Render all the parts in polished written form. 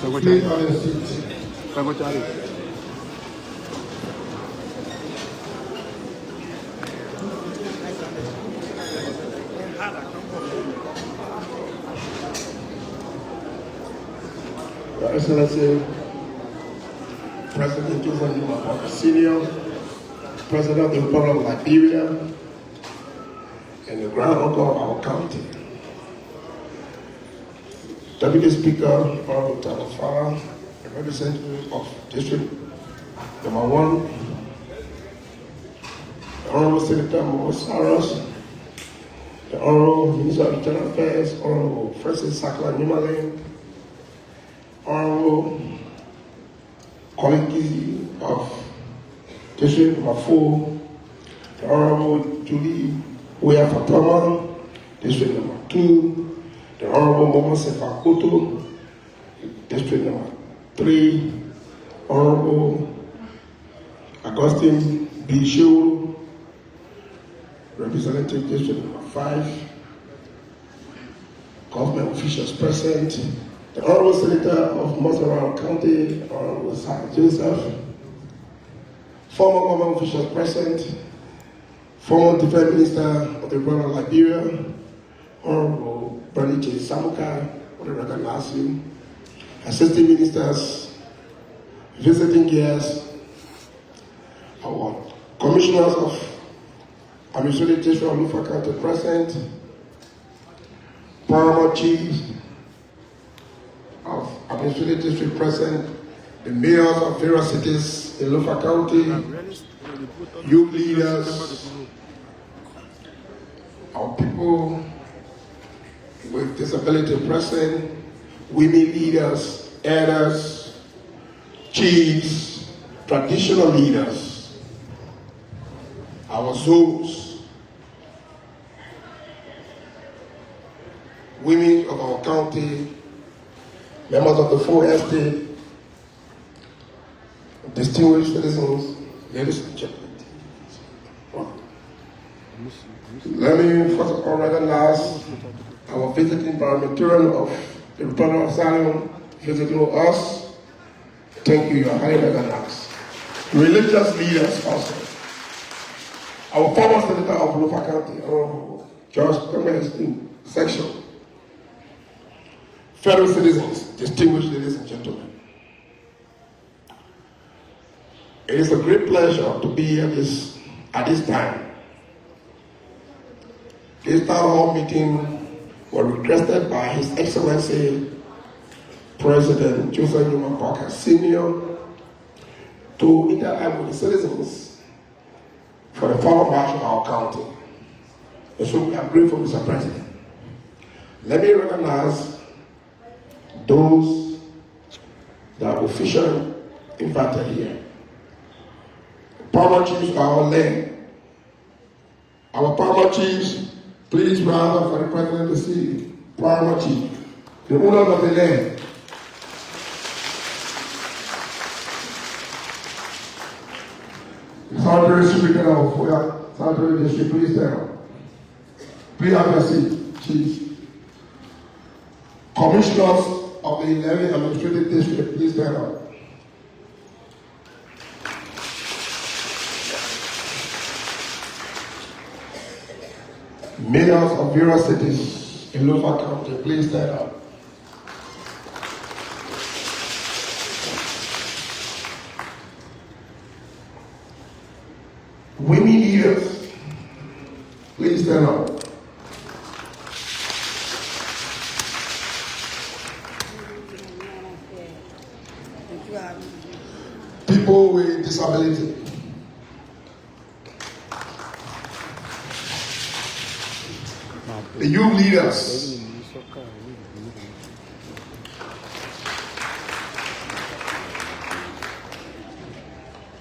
Please have a seat. Your Excellency, President Joseph Boakai Senior, President of the Republic of Liberia, and the Grand Uncle of our county. Deputy Speaker, Honorable Lofa, the representative of District Number 1, the Honorable Senator Mosaros, the Honorable Minister of Internal Affairs, Honorable Francis Sakla Nimalin, Honorable colleagues of District Number 4, the Honorable Julie Foya Fatama, District Number 2, the Honorable Momo Sefakoto, District Number 3, Honorable Augustine B. Shul, Representative District Number 5, government officials present, the Honorable Senator of Montserrat County, Honorable Sarah Joseph, former government officials present, former Defense Minister of the Republic of Liberia, Honorable Bernie J. Samuka, I want to recognize you, assistant ministers, visiting guests, our commissioners of Administrative District of Lofa County present, paramount chiefs of Administrative District present, the mayors of various cities in Lofa County, youth leaders, our people with disability present, women leaders, elders, chiefs, traditional leaders, our zoos, women of our county, members of the Foya estate, distinguished citizens, ladies and gentlemen. Let me first of all recognize our visiting parliamentarian of the Republic of Zion visiting us. Thank you, you are highly recognized. Religious leaders also. Our former senator of Lofa County, Honorable George Clement section. Fellow citizens, distinguished ladies and gentlemen. It is a great pleasure to be here at this time. This town hall meeting was requested by His Excellency President Joseph Boakai Senior to interact with the citizens for the former march of our county. And so we are grateful, Mr. President. Let me recognize those that are officially invited here. Paramount chiefs are our land. Our paramount chiefs, please rise up for the President to see. Paramount chief, the owners of the land. The Secretary Speaker of Foya, Secretary District, please stand up. Please have your seat, chiefs. Commissioners of the 11th Administrative District, please stand up. Mayors of various cities in Lofa County, please stand up. Women leaders, please stand up. People with disability. The youth leaders.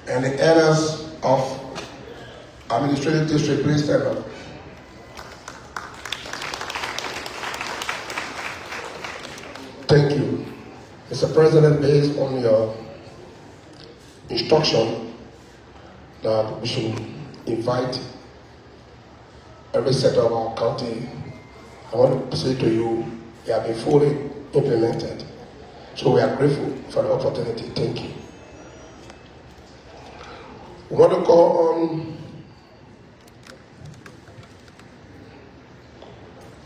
And the elders of Administrative District, please stand up. Thank you. Mr. President, based on your instruction that we should invite every sector of our county, I want to say to you, they have been fully implemented. So we are grateful for the opportunity. Thank you. We want to call on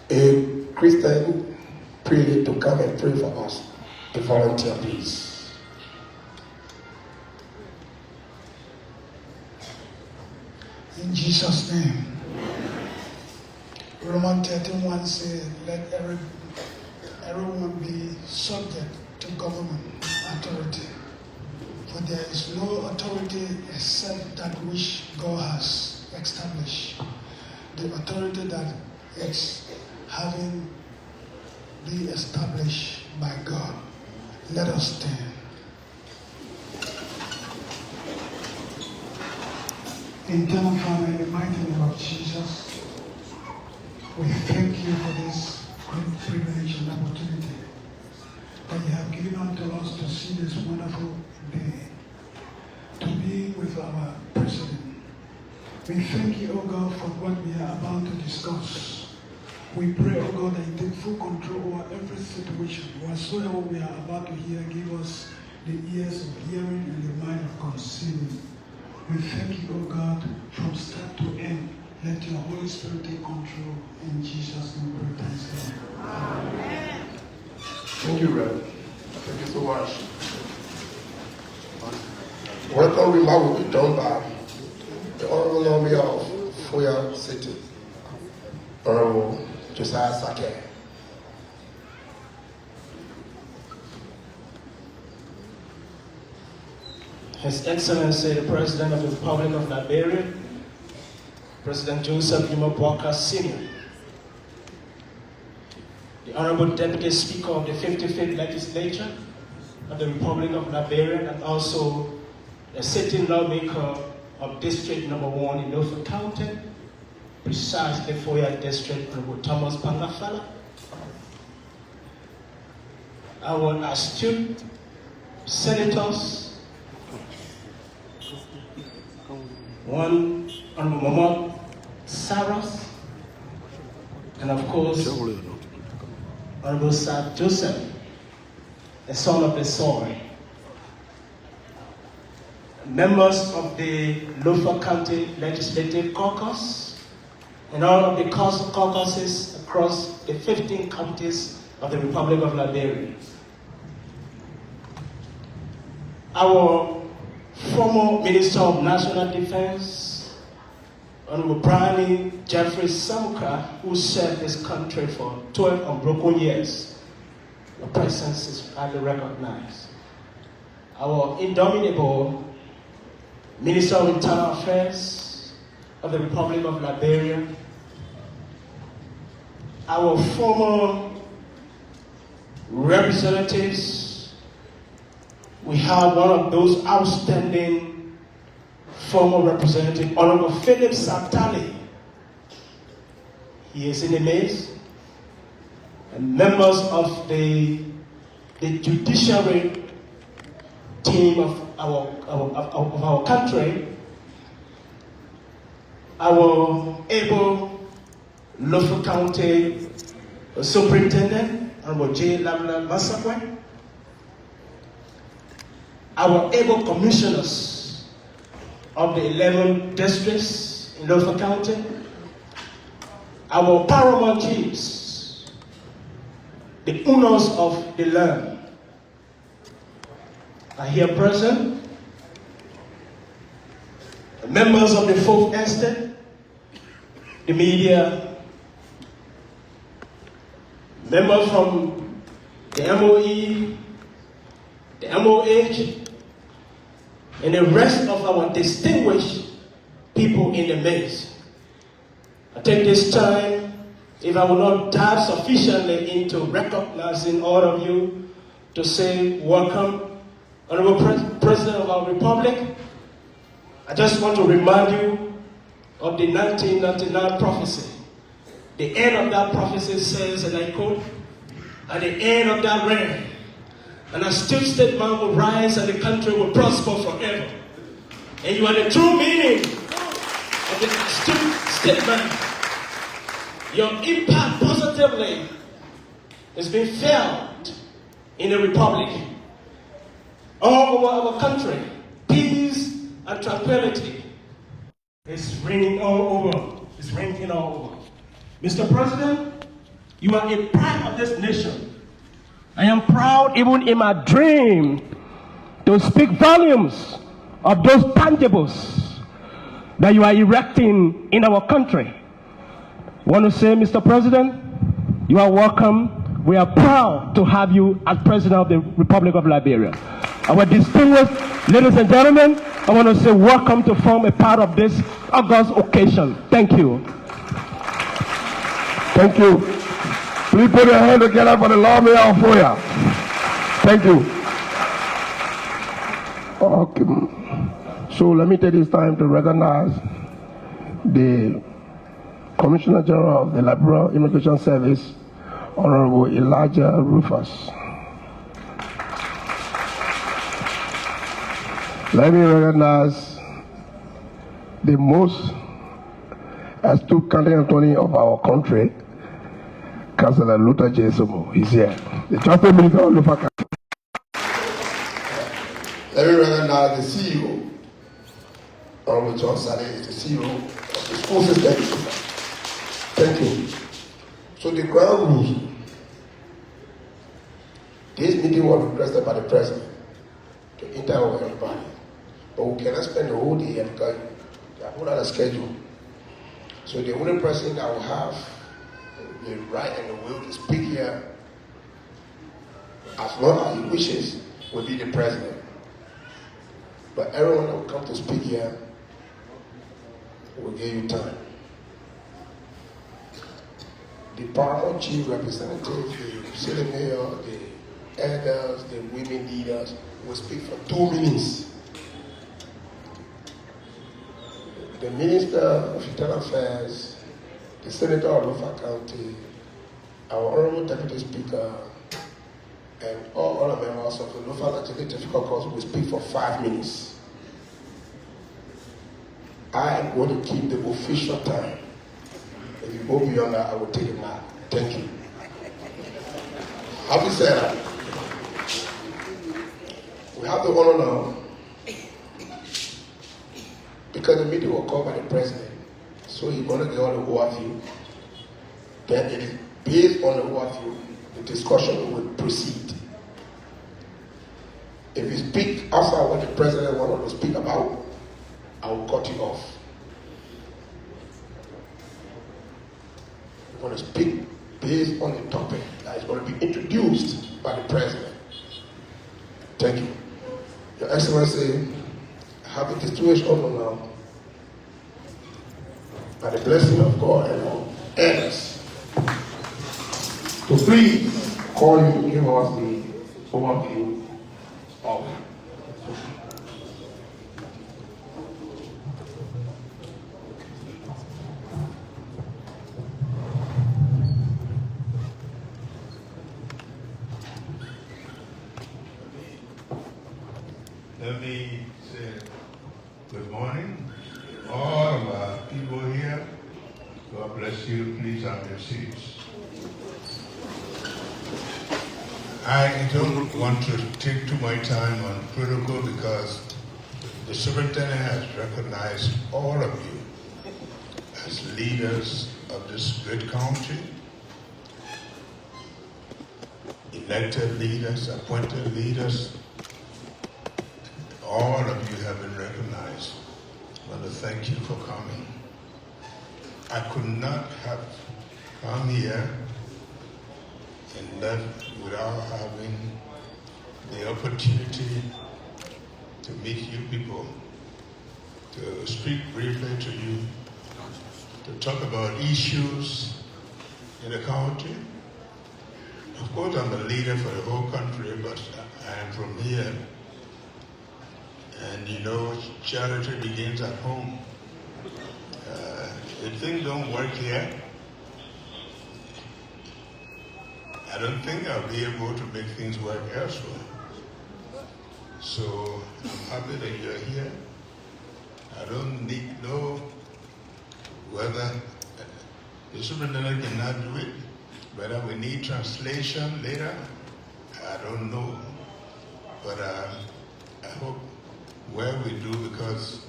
a Christian prelate to come and pray for us. A volunteer, please. In Jesus' name. Romans 13:1 says, let everyone be subject to government authority. For there is no authority except that which God has established. The authority that is having be established by God. Let us stand. Eternal Father, in the mighty name of Jesus, we thank you for this great privilege and opportunity that you have given unto us to see this wonderful day, to be with our President. We thank you, O God, for what we are about to discuss. We pray, O God, that you take full control over every situation. Whatsoever we are about to hear, give us the ears of hearing and the mind of conceiving. We thank you, O God, from start to end. Let your Holy Spirit take control. In Jesus' name we pray. Amen. Thank you, Reverend. Thank you so much. Welcome remark will be done by the Honorable Lawyer of Foya City, Honorable Josiah Sake. His Excellency, the President of the Republic of Liberia, President Joseph Boakai Sr., the Honorable Deputy Speaker of the 55th Legislature of the Republic of Liberia, and also the sitting lawmaker of District Number 1 in Lofa County, precisely Foya District, Honorable Thomas Pangafala, our astute senators, one Honorable Mama Saras, and of course, Honorable Sir Joseph, the son of the soil. Members of the Lofa County Legislative Caucus, and all of the caucuses across the 15 counties of the Republic of Liberia. Our former Minister of National Defense, Honorable Brian Jeffrey Samuka, who served this country for 12 unbroken years. Your presence is highly recognized. Our indomitable Minister of Internal Affairs of the Republic of Liberia, our former representatives. We have one of those outstanding former representatives, Honorable Philip Satali. He is in the midst. And members of the judiciary team of our country, our able Lofa County Superintendent, Honorable J. Lamla Masakwe, our able commissioners of the 11 districts in Lofa County, our paramount chiefs, the owners of the land are here present, the members of the fourth estate, the media, members from the MOE, the MOH, and the rest of our distinguished people in the midst. I take this time, if I will not dive sufficiently into recognizing all of you, to say welcome, Honorable President of our Republic. I just want to remind you of the 1999 prophecy. The end of that prophecy says, and I quote, "At the end of that reign, an astute statesman will rise and the country will prosper forever." And you are the true meaning of the astute statesman. Your impact positively is being felt in the republic. All over our country, peace and tranquility is reigning all over. It's reigning all over. Mr. President, you are a pride of this nation. I am proud even in my dream to speak volumes of those tangibles that you are erecting in our country. I want to say, Mr. President, you are welcome. We are proud to have you as President of the Republic of Liberia. Our distinguished ladies and gentlemen, I want to say welcome to form a part of this August occasion. Thank you. Thank you. Please put your hand together for the Lord Mayor of Foya. Thank you. Okay. So let me take this time to recognize the Commissioner General of the Liberia Immigration Service, Honorable Elijah Rufus. Let me recognize the most astute candidate attorney of our country, Councillor Luther J. Somo. He's here. The Transport Minister of Lofa. Let me recognize the CEO, Honorable John Saleh, is the CEO of the school system. Thank you. So the ground rules. This meeting was requested by the President to interact with everybody. But we cannot spend the whole day here because we have another schedule. So the only person that will have the right and the will to speak here, as long as he wishes, will be the President. But everyone that will come to speak here will give you time. The paramount chief representatives, the city mayor, the elders, the women leaders will speak for 2 minutes. The Minister of Internal Affairs, the Senator of Lofa County, our Honorable Deputy Speaker, and all other members of the Lofa Legislative Caucus will speak for 5 minutes. I am going to keep the official time. If you go beyond that, I will take it now. Thank you. Having said that, we have the honor now, because the meeting was called by the President, so he's going to get all the overview. Then it is based on the overview, the discussion will proceed. If you speak outside what the President wanted to speak about, I will cut you off. We're going to speak based on the topic that is going to be introduced by the President. Thank you. Your Excellency, I have a distinguished honor now, by the blessing of God and all elders, to please call you to give us the overview of Let me say good morning. All of our people here, God bless you. Please have your seats. I don't want to take too much time on protocol because the superintendent has recognized all of you as leaders of this great country, elected leaders, appointed leaders. All of you have been recognized. I want to thank you for coming. I could not have come here and left without having the opportunity to meet you people, to speak briefly to you, to talk about issues in the country. Of course, I'm a leader for the whole country, but I am from here. And you know, charity begins at home. If things don't work here, I don't think I'll be able to make things work elsewhere. So I'm happy that you're here. I don't know whether the superintendent cannot do it, whether we need translation later. I don't know. But I hope where we do, because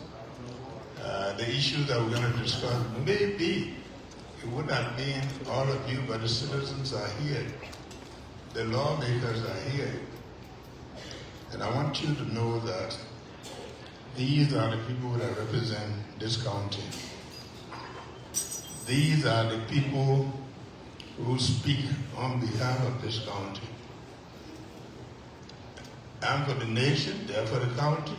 the issues that we're going to discuss, maybe it would not mean all of you, but the citizens are here. The lawmakers are here. And I want you to know that these are the people that represent this county. These are the people who speak on behalf of this county. I'm for the nation, they're for the county,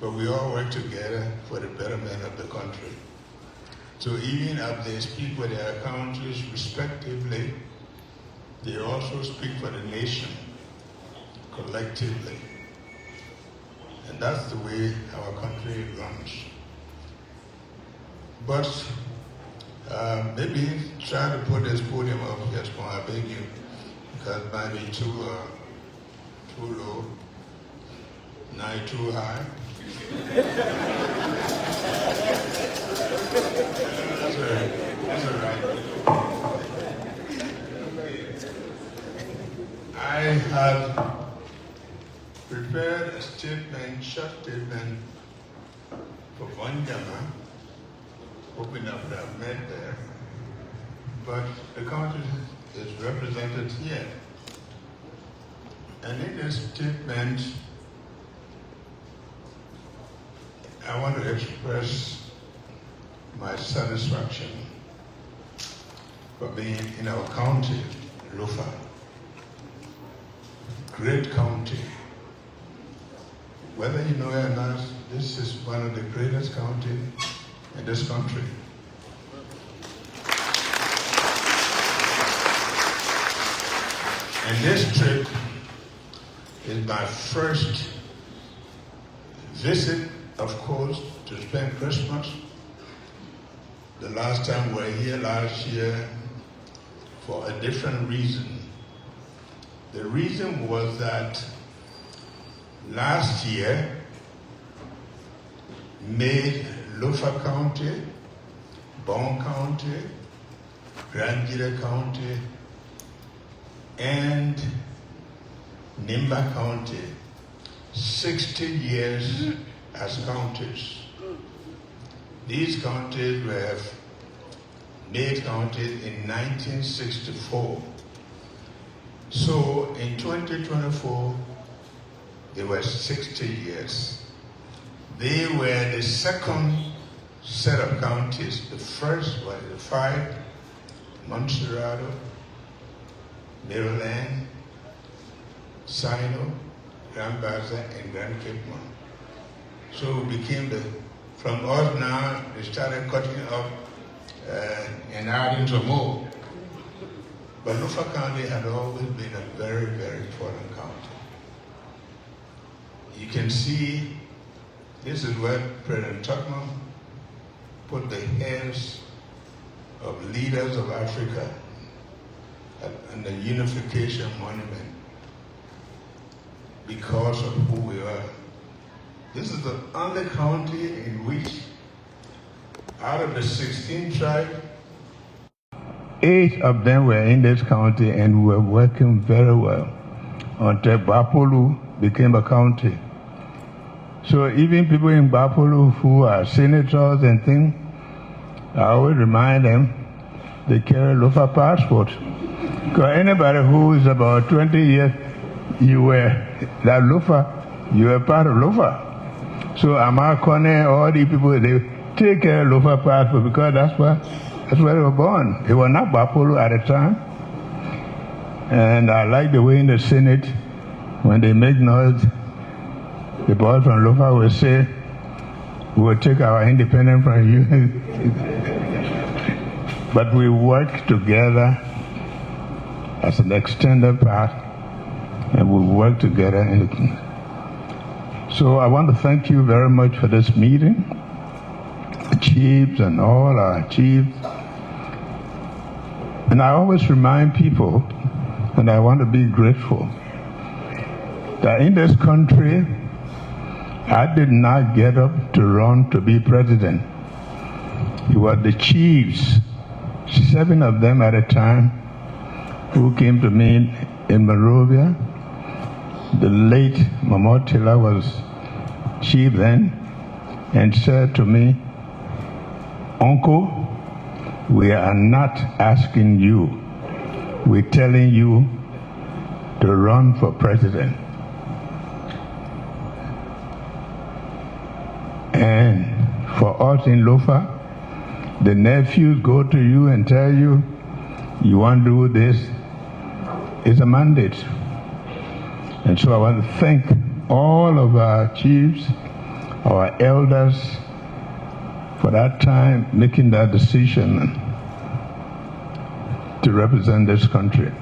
but we all work together for the betterment of the country. So even if they speak for their countries respectively, they also speak for the nation collectively. And that's the way our country runs. But maybe try to put this podium up here, I beg you, because it might be too low, not too high. That's all right. That's all right. I have prepared a statement, short statement for Vanyama, hoping I would have met there, but the country is represented here. And in this statement, I want to express my satisfaction for being in our county, Lofa. Great county. Whether you know it or not, this is one of the greatest counties in this country. And this trip is my first visit, of course, to spend Christmas. The last time we were here last year for a different reason. The reason was that last year made Lofa County, Bon County, Grand Gila County, and Nimba County 60 years as counties. These counties were made counties in 1964. So in 2024, they were 60 years. They were the second set of counties. The first was the 5, Montserrado, Maryland, Sino, Grand Baza, and Grand Cape Mount. So we became from us now, they started cutting up and adding some more. But Lofa County had always been a very, very important county. You can see, this is where President Tubman put the heads of leaders of Africa on the Unification Monument because of who we are. This is the only county in which, out of the 16 tribes, 8 of them were in this county and were working very well until Bapolu became a county. So even people in Bapolu who are senators and things, I always remind them they carry Lofa passport. Because anybody who is about 20 years, you were that Lofa, you were part of Lofa. So Amakone, all these people, they take care of Lofa passport because that's where they were born. They were not Bapolu at the time. And I like the way in the Senate, when they make noise, the boys from Lofa will say, we will take our independence from you. But we work together as an extended part, and we work together. So I want to thank you very much for this meeting, the chiefs and all our chiefs. And I always remind people, and I want to be grateful, that in this country, I did not get up to run to be president. It was the chiefs, 7 of them at a time, who came to me in Monrovia the late Mamotila was chief then, and said to me, "Uncle, we are not asking you, we're telling you to run for president." And for us in Lofa, the nephews go to you and tell you, you want to do this, it's a mandate. And so I want to thank all of our chiefs, our elders, for that time making that decision to represent this country.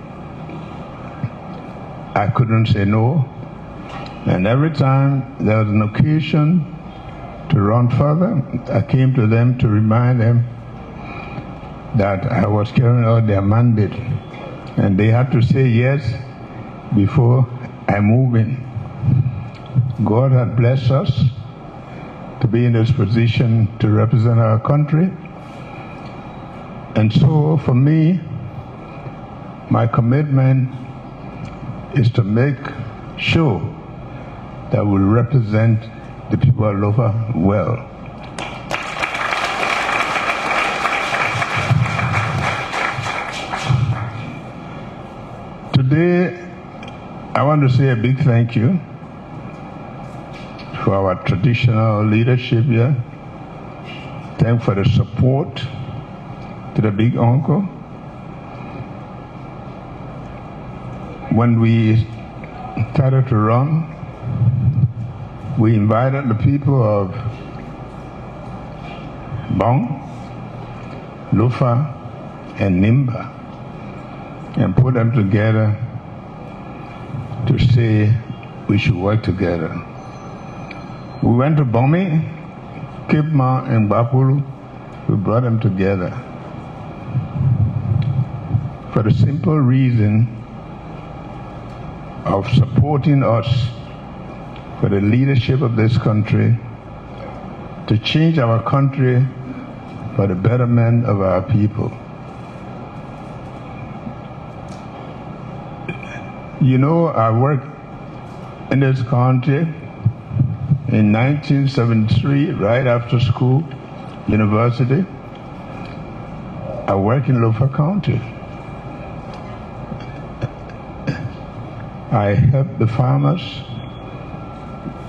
I couldn't say no, and every time there was an occasion to run further, I came to them to remind them that I was carrying out their mandate, and they had to say yes before I move in. God had blessed us to be in this position to represent our country, and so for me, my commitment is to make sure that we represent the people of Lofa well. Today, I want to say a big thank you for our traditional leadership here. Thank for the support to the big uncle. When we started to run, we invited the people of Bong, Lofa, and Nimba and put them together to say we should work together. We went to Bomi, Kipma, and Bapulu. We brought them together for the simple reason of supporting us for the leadership of this country, to change our country for the betterment of our people. You know, I worked in this country in 1973, right after school, university. I worked in Lofa County. I helped the farmers.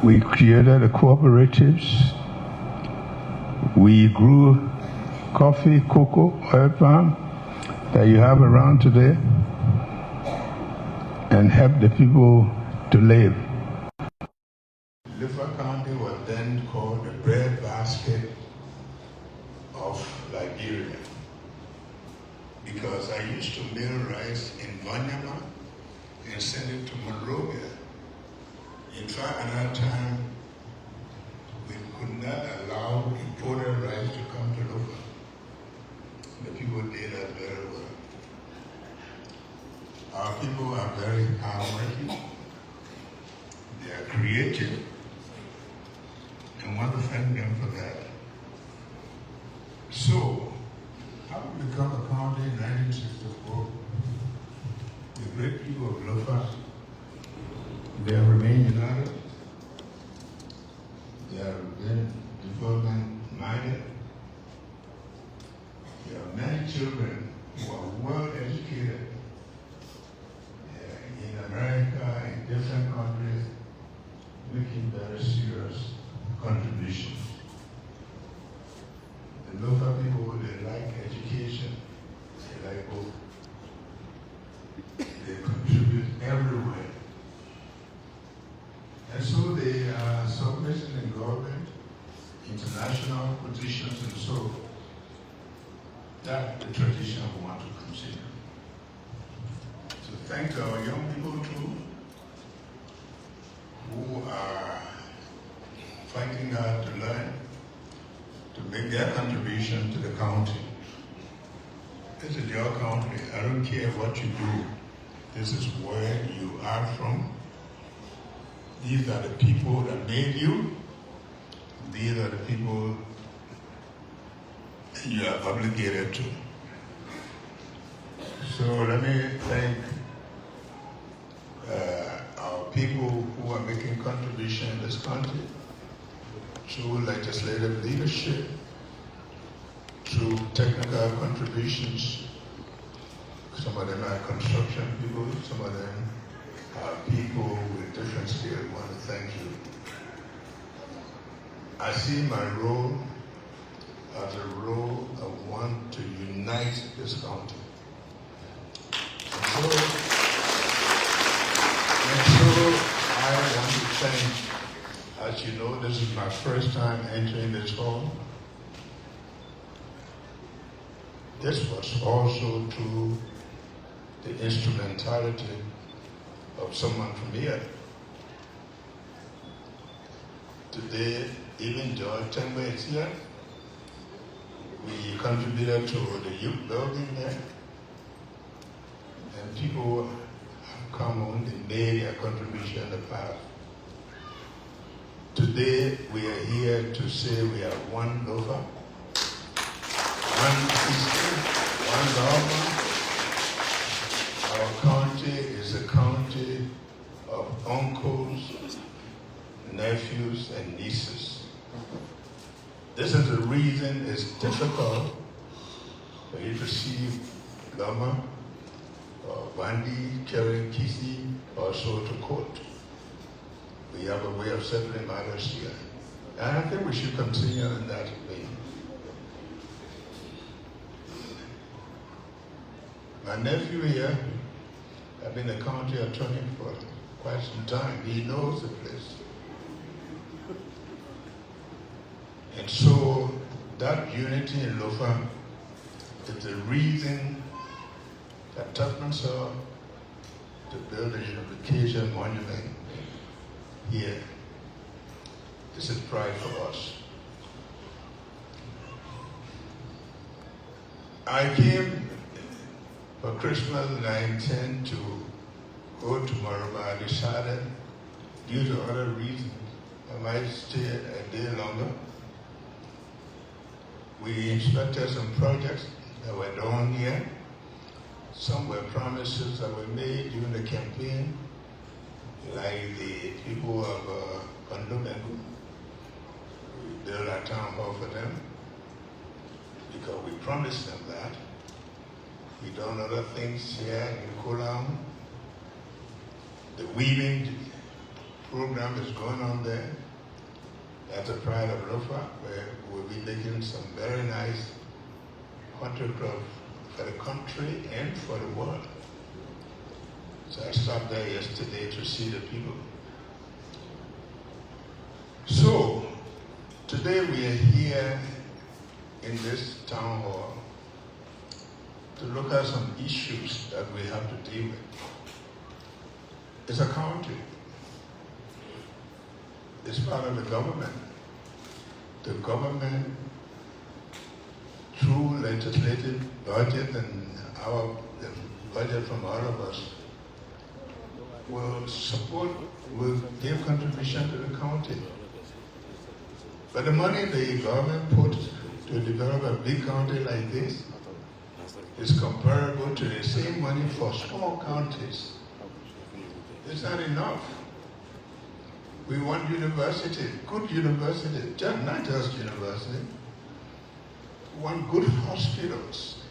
We created the cooperatives. We grew coffee, cocoa, oil palm that you have around today, and helped the people to live. Lofa County was then called the breadbasket of Liberia, because I used to mill rice in Vanyama and send it to Monrovia. In fact, at that time, we could not allow imported rice to come to Lofa. The people did that very well. Our people are very hardworking. They are creative, and I want to thank them for that. So, how we become a county in 1964? The great people of Lofa, they have remained united. They have been development-minded. There are many children who are well educated in America, in different countries, making very serious contributions. The Lofa people, they like education, they like both. They contribute everywhere. And so they are submission in government, international positions, and so that's the tradition we want to continue. So thank our young people too, who are fighting hard to learn, to make their contribution to the county. This is your country. I don't care what you do. This is where you are from. These are the people that made you. These are the people you are obligated to. So let me thank our people who are making contribution in this country through legislative leadership, through technical contributions. Some of them are construction people, some of them are people with different skills. I want to thank you. I see my role as a role of one to unite this county. And so I want to thank, as you know, this is my first time entering this hall. This was also through the instrumentality of someone from here. Today, even George Temba is here. We contributed to the youth building there. And people have come on, they made their contribution in the past. Today, we are here to say we are one Lofa, one sister, one government. Our county is a county of uncles, nephews, and nieces. This is the reason it's difficult for you to see Lama or Bandi carrying Kisi or so to court. We have a way of settling matters here. And I think we should continue in that way. My nephew here, I've been a county attorney for quite some time. He knows the place. And so that unity in Lofa is the reason that Tubman saw to build a unification monument here. This is pride for us. I came for Christmas and I intend to go tomorrow, but I decided, due to other reasons, I might stay a day longer. We inspected some projects that were done here. Some were promises that were made during the campaign, like the people of Kondomengu. We built a town hall for them because we promised them that. We've done other things here in Kolam. The weaving program is going on there. That's a pride of Lofa, where we'll be making some very nice photograph for the country and for the world. So I stopped there yesterday to see the people. So, today we are here in this town hall to look at some issues that we have to deal with. It's a county. It's part of the government. The government, through legislative budget and the budget from all of us, will give contribution to the county. But the money the government puts to develop a big county like this is comparable to the same money for small counties. It's not enough. We want university, good university, not just university. We want good hospitals.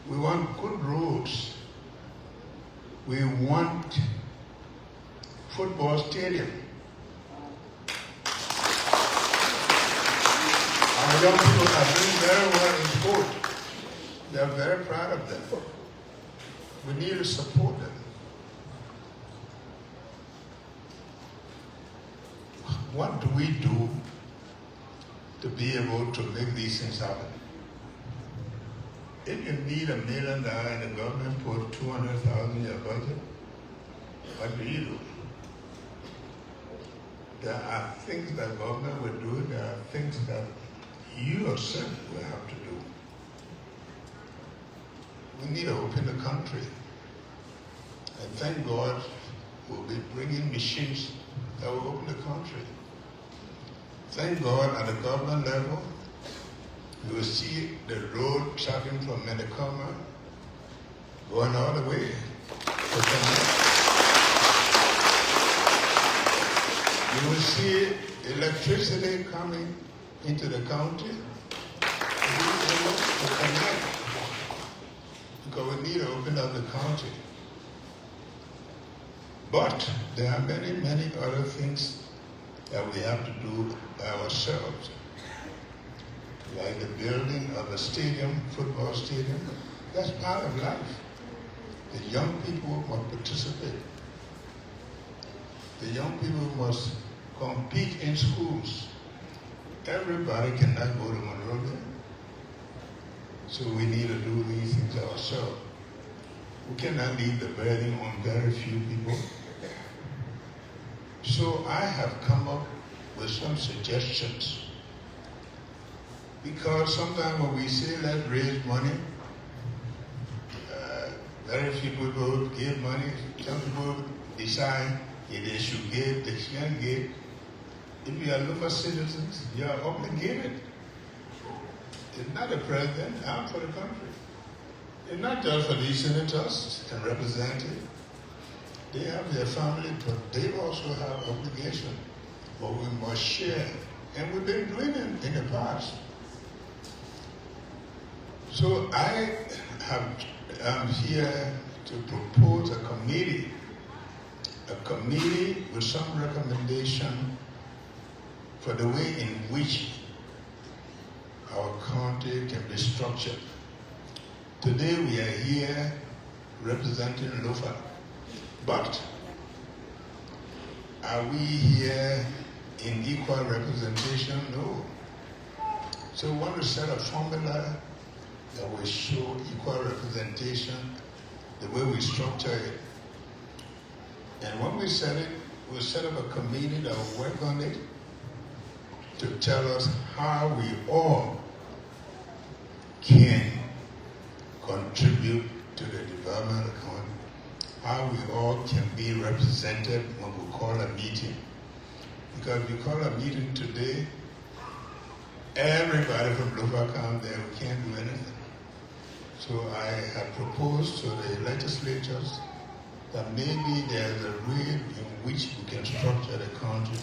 We want good roads. We want football stadium. Our young people are doing very well in sport. They are very proud of them. We need to support them. What do we do to be able to make these things happen? If you need $1 million and the government put $200,000 in your budget, what do you do? There are things that government will do, there are things that you yourself will have to do. We need to open the country. And thank God we'll be bringing machines that will open the country. Thank God at the government level, you will see the road traveling from Menacoma going all the way to Kenya. You will see electricity coming into the county. We need to connect because we need to open up the county. But there are many, many other things that we have to do ourselves, like the building of a stadium, football stadium. That's part of life. The young people must participate. The young people must compete in schools. Everybody cannot go to Monrovia. So we need to do these things ourselves. We cannot leave the burden on very few people. So I have come up with some suggestions. Because sometimes when we say let's raise money, very few people give money. Some people decide if they should give, they shouldn't give. If you are Lofa citizens, you are obligated. It's not the president, I'm for the country. It's not just for these senators and representatives. They have their family, but they also have obligation. But we must share. And we've been doing it in the past. So I'm here to propose a committee with some recommendation for the way in which our county can be structured. Today we are here representing Lofa, but are we here in equal representation? No. So we want to set a formula that will show equal representation, the way we structure it. And when we set it, we'll set up a committee that will work on it to tell us how we all can contribute to the development of the country, how we all can be represented when we call a meeting. Because if we call a meeting today, everybody from Lofa come there, we can't do anything. So I have proposed to the legislatures that maybe there's a way in which we can structure the country.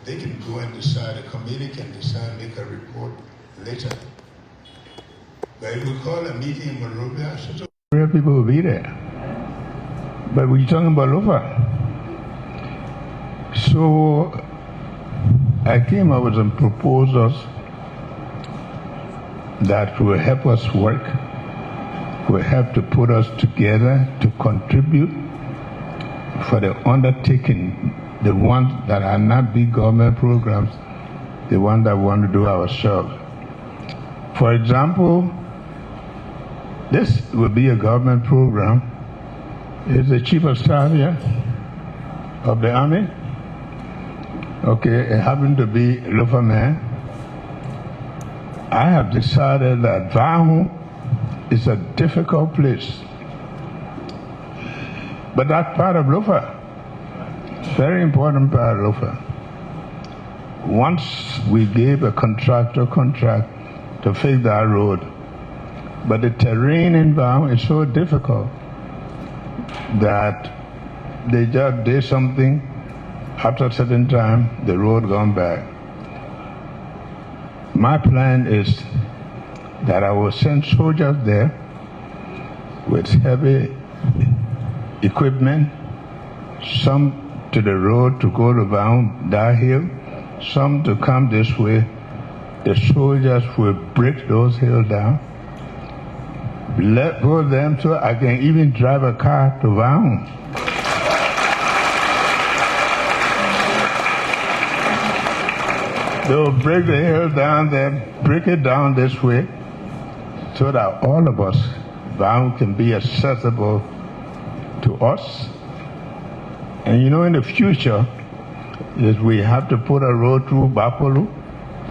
They can go and decide, the committee can decide, make a report later. But if we call a meeting in Monrovia, real people will be there. But we're talking about Lofa. So I came up with some proposals that will help us work, will help to put us together to contribute for the undertaking, the ones that are not big government programs, the ones that we want to do ourselves. For example, this will be a government program. It's the chief of staff here of the army. Okay, it happened to be Lofa man. I have decided that Vahu is a difficult place. But that part of Lofa, very important part of Lofa. Once we gave a contractor contract to fix that road, but the terrain in Vahu is so difficult that they just did something, after a certain time, the road gone back. My plan is that I will send soldiers there with heavy equipment, some to the road to go to that hill, some to come this way. The soldiers will break those hills down, let go them so I can even drive a car to Vahu. They'll break the hill down there, break it down this way, so that all of us, Vahu, can be accessible to us. And you know, in the future, is we have to put a road through Bapolu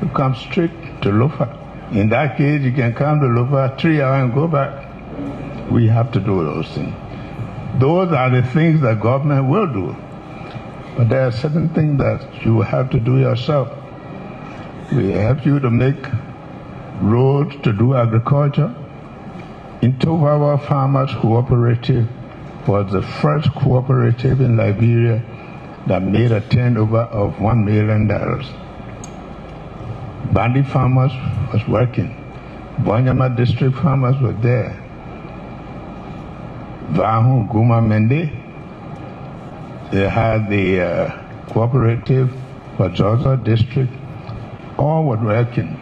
to come straight to Lofa. In that case, you can come to Lofa 3 hours and go back. We have to do those things. Those are the things that government will do. But there are certain things that you have to do yourself. We help you to make roads to do agriculture. In Tovawa Farmers Cooperative was the first cooperative in Liberia that made a turnover of $1 million. Bandi farmers was working. Bonyama district farmers were there. Vahu, Guma, Mende, they had the cooperative for Zozo district, all were working.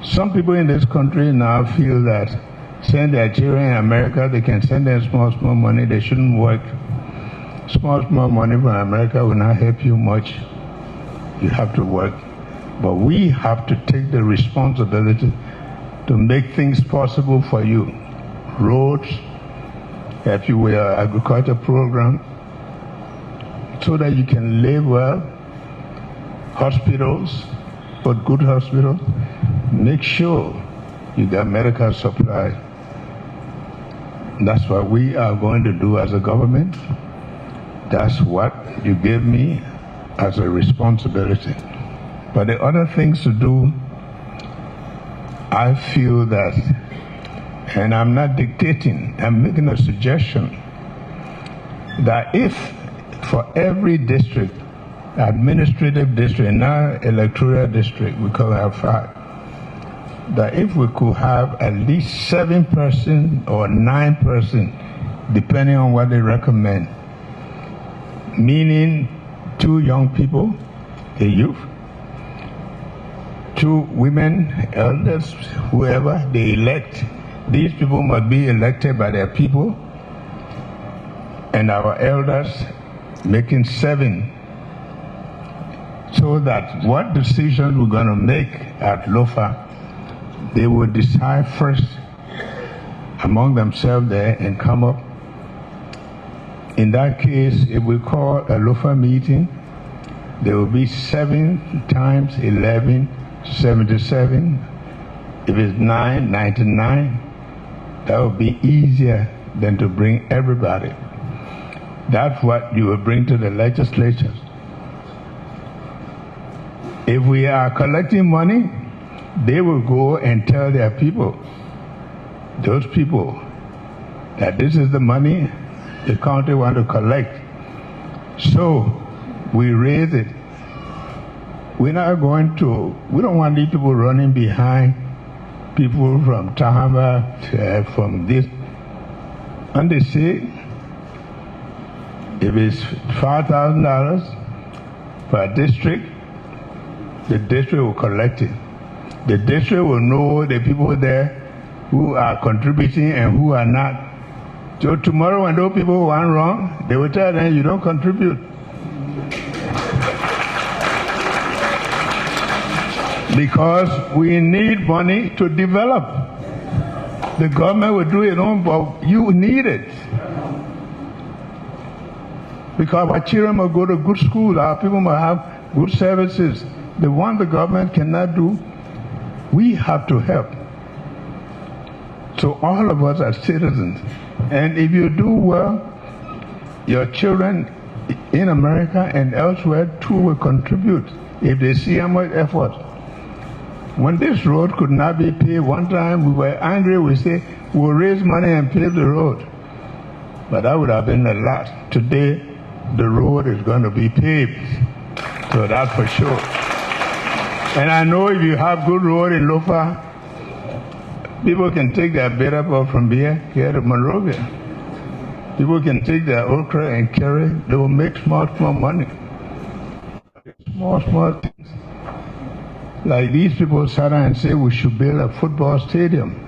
Some people in this country now feel that send their children in America, they can send them small money, they shouldn't work. Small money from America will not help you much. You have to work. But we have to take the responsibility to make things possible for you. Roads, help you with our agriculture program, so that you can live well. Hospitals, but good hospitals. Make sure you got medical supply. That's what we are going to do as a government. That's what you gave me as a responsibility. But the other things to do, I feel that, and I'm not dictating, I'm making a suggestion that if for every district, administrative district, not electoral district, we call it 5, that if we could have at least 7 person or 9 person, depending on what they recommend, meaning 2 young people, a youth, 2 women, elders, whoever they elect. These people must be elected by their people, and our elders making 7, so that what decision we're going to make at Lofa, they will decide first among themselves there and come up. In that case, if we call a Lofa meeting, there will be 7 times 11, 77. If it's 9, 99. That would be easier than to bring everybody. That's what you will bring to the legislatures. If we are collecting money, they will go and tell their people, those people, that this is the money the county want to collect. So we raise it. We don't want these people running behind people from Tahama, from this. And they say, if it's $5,000 per district, the district will collect it. The district will know the people there who are contributing and who are not. So tomorrow when those people went wrong, they will tell them, you don't contribute. Because we need money to develop. The government will do it on, but you need it. Because our children will go to good school, our people will have good services. The one the government cannot do, we have to help. So all of us are citizens. And if you do well, your children in America and elsewhere too will contribute if they see how much effort. When this road could not be paved, one time we were angry, we said, we'll raise money and pave the road. But that would have been a lot. Today, the road is going to be paved. So that's for sure. And I know if you have good road in Lofa, people can take their better from here to Monrovia. People can take their okra and carry, they will make small money. Small things. Like these people sat down and say we should build a football stadium.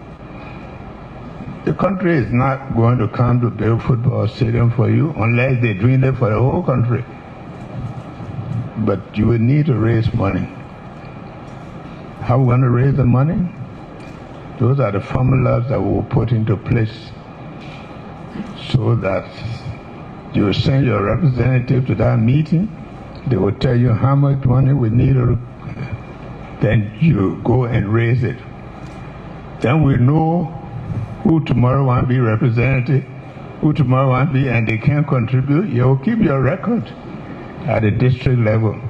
The country is not going to come to build a football stadium for you unless they're doing it for the whole country. But you will need to raise money. How are we going to raise the money? Those are the formulas that we will put into place so that you will send your representative to that meeting. They will tell you how much money we need, then you go and raise it. Then we know who tomorrow want to be representative, who tomorrow want to be, and they can contribute. You'll keep your record at the district level.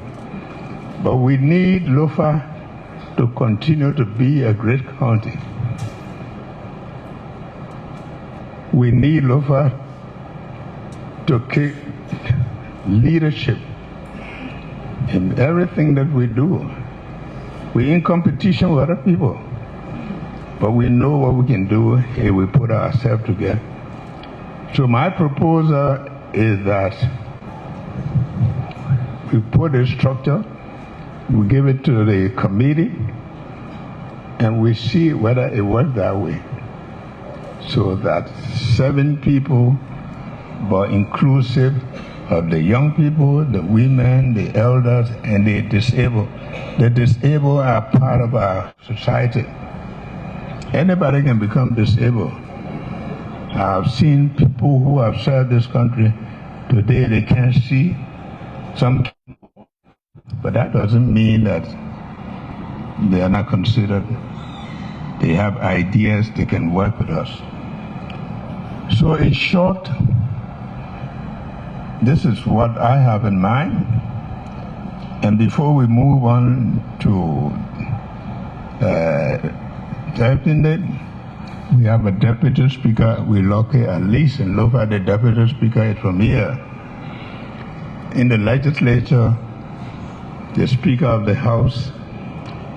But we need Lofa to continue to be a great county. We need Lofa to leadership in everything that we do. We're in competition with other people, but we know what we can do if we put ourselves together. So my proposal is that we put a structure, we give it to the committee, and we see whether it works that way. So that 7 people, but inclusive of the young people, the women, the elders, and the disabled. The disabled are part of our society. Anybody can become disabled. I've seen people who have served this country today, they can't see, some, but that doesn't mean that they are not considered. They have ideas, they can work with us. So in short, this is what I have in mind. And before we move on to typing it, we have a deputy speaker. We're lucky, at least in Lofa, the deputy speaker is from here. In the legislature, the Speaker of the House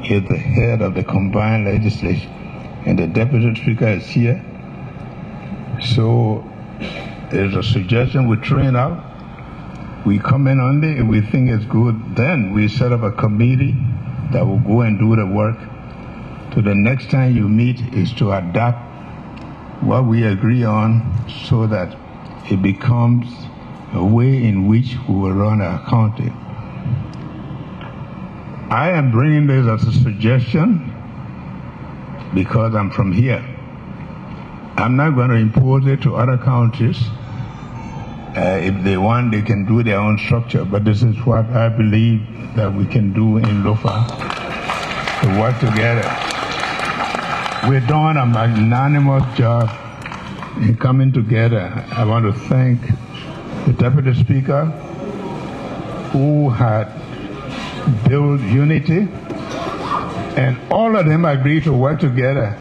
is the head of the combined legislature, and the Deputy Speaker is here. So there's a suggestion we train out. We come in on it, if we think it's good, then we set up a committee that will go and do the work. So the next time you meet is to adapt what we agree on so that it becomes a way in which we will run our county. I am bringing this as a suggestion because I'm from here. I'm not going to impose it to other counties. If they want, they can do their own structure, but this is what I believe that we can do in Lofa, to work together. We're doing a magnanimous job in coming together. I want to thank the Deputy Speaker who had built unity, and all of them agreed to work together.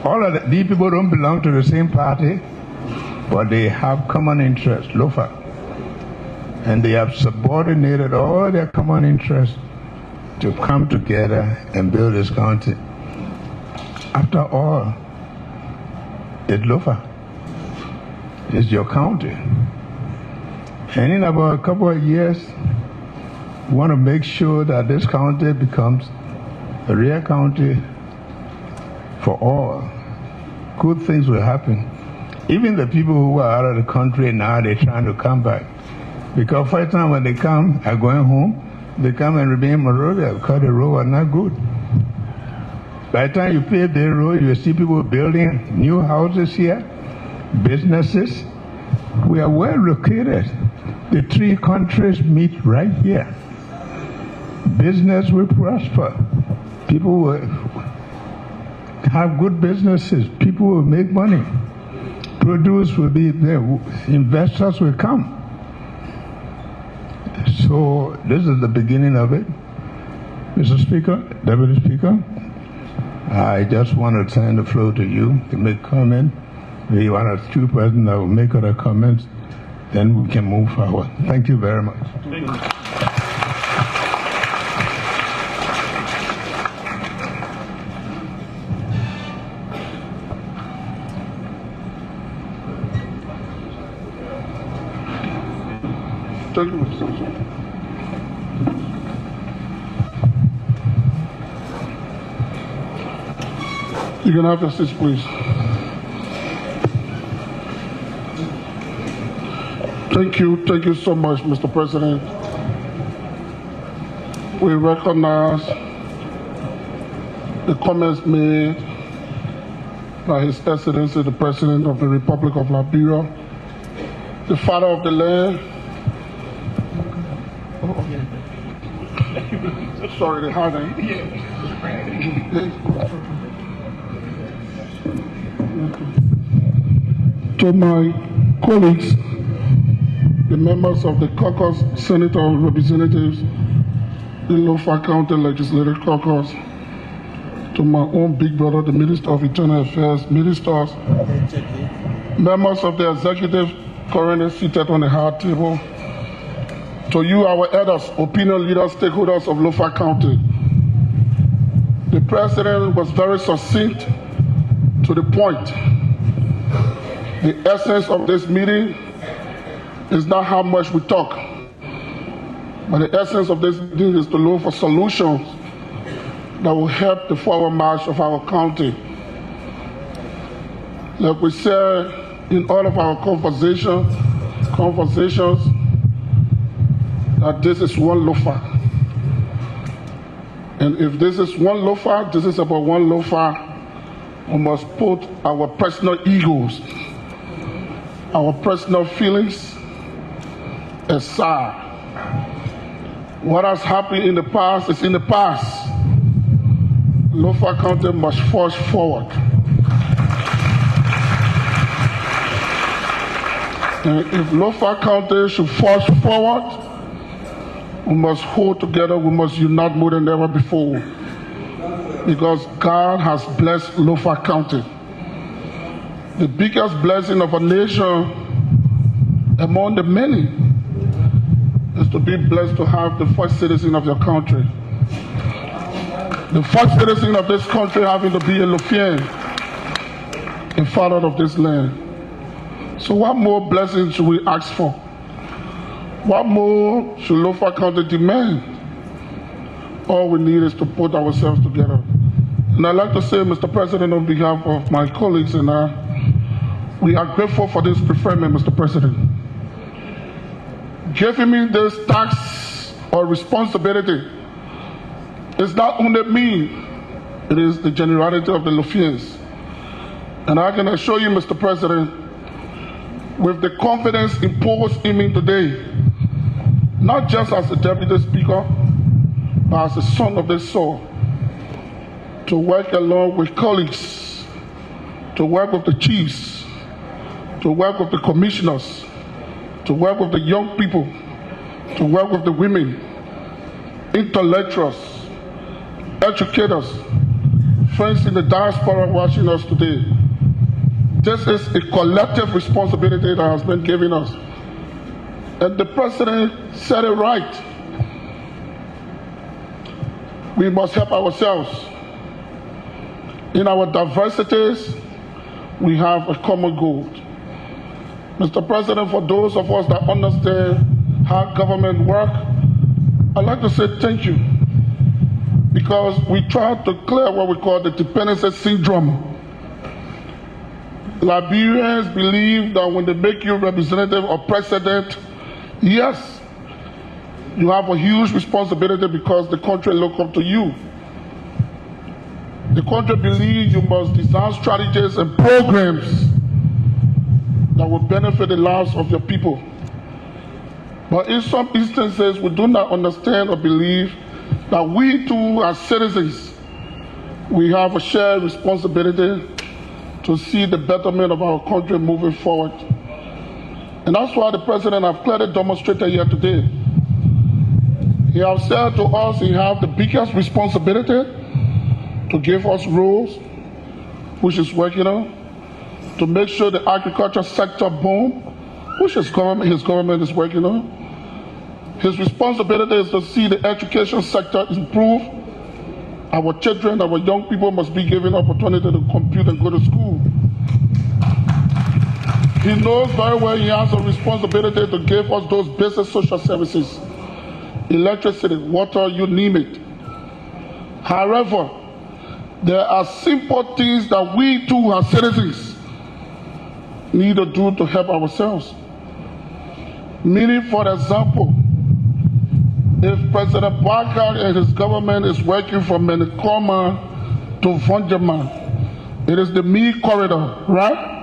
All of these people don't belong to the same party, but they have common interest, Lofa. And they have subordinated all their common interests to come together and build this county. After all, it's Lofa. It's your county. And in about a couple of years, we want to make sure that this county becomes a real county for all. Good things will happen. Even the people who are out of the country now, they're trying to come back. Because first time when they come, are going home, they come and remain in Monrovia because the road was not good. By the time you pave the road, you see people building new houses here, businesses. We are well located. The 3 countries meet right here. Business will prosper. People will have good businesses. People will make money. Produce will be there. Investors will come. So this is the beginning of it. Mr. Speaker, Deputy Speaker, I just want to turn the floor to you to make comment. Maybe 1 or 2 persons that will make other comments, then we can move forward. Thank you very much. Thank you. Thank you, Mr. You can have your seats, please. Thank you so much, Mr. President. We recognize the comments made by His Excellency, the President of the Republic of Liberia, the Father of the land. Sorry, the hard To my colleagues, the members of the caucus, Senator representatives, the Lofa County Legislative Caucus, to my own big brother, the Minister of Internal Affairs, ministers, members of the executive currently seated on the hard table, To you, our elders, opinion leaders, stakeholders of Lofa County. The president was very succinct, to the point. The essence of this meeting is not how much we talk, but the essence of this meeting is to look for solutions that will help the forward march of our county. Like we said in all of our conversations, that this is one Lofa. And if this is one Lofa, this is about one Lofa, we must put our personal egos, our personal feelings aside. What has happened in the past is in the past. Lofa County must forge forward. And if Lofa County should forge forward, we must hold together, we must unite more than ever before. Because God has blessed Lofa County. The biggest blessing of a nation among the many is to be blessed to have the first citizen of your country. The first citizen of this country having to be a Lofian, a father of this land. So what more blessings should we ask for? What more should Lofa County demand? All we need is to put ourselves together. And I'd like to say, Mr. President, on behalf of my colleagues and I, we are grateful for this preferment, Mr. President. Giving me this task or responsibility is not only me, it is the generality of the Lofians. And I can assure you, Mr. President, with the confidence imposed in me today, not just as a deputy speaker, but as a son of this soil, to work along with colleagues, to work with the chiefs, to work with the commissioners, to work with the young people, to work with the women, intellectuals, educators, friends in the diaspora watching us today. This is a collective responsibility that has been given us. And the president said it right. We must help ourselves. In our diversities, we have a common goal. Mr. President, for those of us that understand how government works, I'd like to say thank you, because we try to clear what we call the dependency syndrome. Liberians believe that when they make you representative or president, yes, you have a huge responsibility because the country looks up to you. The country believes you must design strategies and programs that will benefit the lives of your people. But in some instances, we do not understand or believe that we too, as citizens, we have a shared responsibility to see the betterment of our country moving forward. And that's why the president has clearly demonstrated here today. He has said to us he has the biggest responsibility to give us rules, which is working on, to make sure the agriculture sector boom, which his government is working on. His responsibility is to see the education sector improve. Our children, our young people must be given opportunity to compete and go to school. He knows very well he has a responsibility to give us those basic social services, electricity, water, you name it. However, there are simple things that we too as citizens need to do to help ourselves. Meaning, for example, if President Boakai and his government is working from Menikoma to Vonjama, it is the Me corridor, right?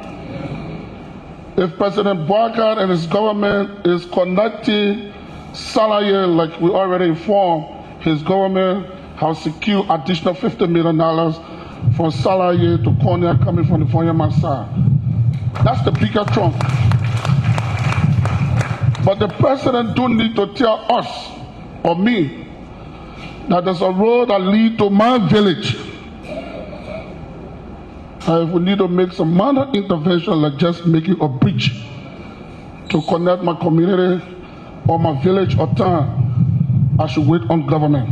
If President Boakai and his government is connecting Salaye, like we already informed, his government has secured additional $50 million from Salaye to Konya coming from the Foya side. That's the bigger trunk. But the president don't need to tell us or me that there's a road that leads to my village. If we need to make some minor intervention, like just making a bridge to connect my community, or my village or town, I should wait on government.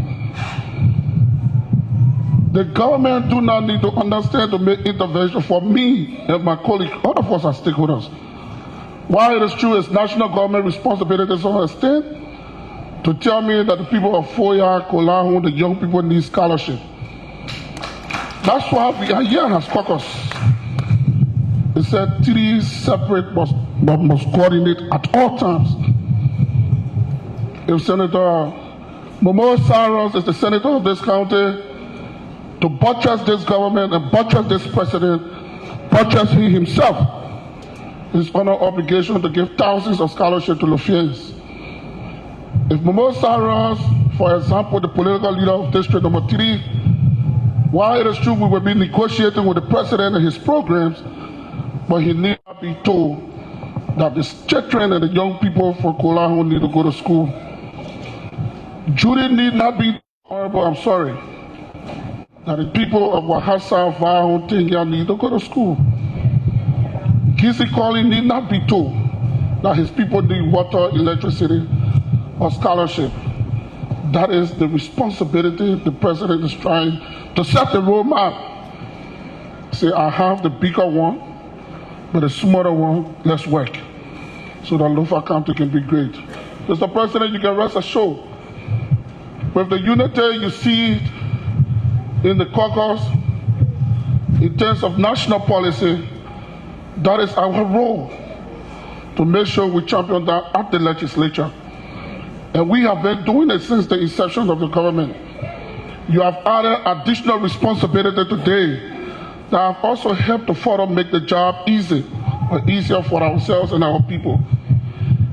The government do not need to understand to make intervention for me and my colleague. All of us are stakeholders. While it is true it's national government responsibility to some extent to tell me that the people of Foya, Kolahu, the young people need scholarship. That's why we are here as caucus. It said 3 separate must coordinate at all times. If Senator Momo Saros is the senator of this county, to buttress this government and buttress this president, buttress he himself, his honor obligation to give thousands of scholarships to Lofians. If Momo Saros, for example, the political leader of District Number 3, while it is true we will be negotiating with the president and his programs, but he need not be told that the children and the young people from Kolahu need to go to school. Judy need not be horrible, I'm sorry, that the people of Wahasa, Vaho, Tinga need to go to school. Kisi Koli need not be told that his people need water, electricity, or scholarship. That is the responsibility the president is trying to set the roadmap. Say, I have the bigger one, but the smaller one, let's work so that Lofa County can be great. Mr. President, you can rest assured, with the unity you see in the caucus, in terms of national policy, that is our role to make sure we champion that at the legislature. And we have been doing it since the inception of the government. You have added additional responsibility today that have also helped to further make the job easy or easier for ourselves and our people.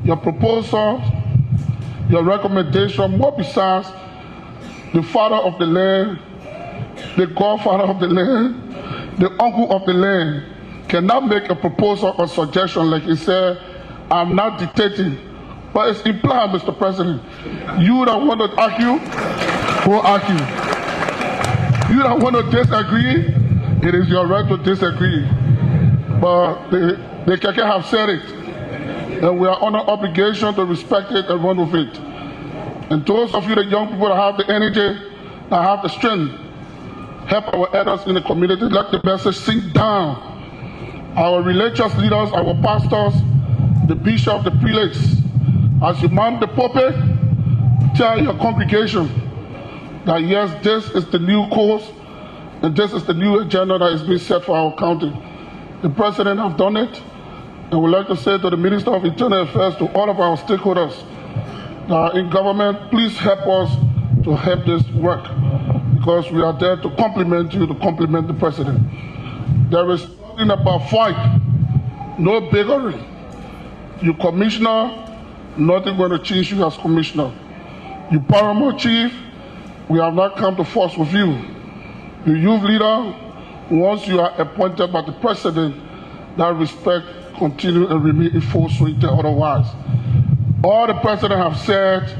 Your proposal, your recommendation, more besides the father of the land, the godfather of the land, the uncle of the land, cannot make a proposal or suggestion like he said, I'm not dictating. But it's implied, Mr. President. You don't want to argue, go argue. You don't want to disagree, it is your right to disagree. But the Keke have said it. And we are under obligation to respect it and run with it. And those of you, the young people that have the energy, that have the strength, help our elders in the community, let the message sink down. Our religious leaders, our pastors, the bishop, the prelates, as you mount the pulpit, tell your congregation that yes, this is the new course and this is the new agenda that is being set for our county. The president has done it, and we'd like to say to the Minister of Internal Affairs, to all of our stakeholders that are in government, please help us to help this work, because we are there to complement you, to complement the president. There is nothing about fight, no bigotry. You commissioner, nothing going to change you as commissioner. You paramount chief, we have not come to force with you. The youth leader, once you are appointed by the president, that respect continue and remain in full swing otherwise. All the president have said,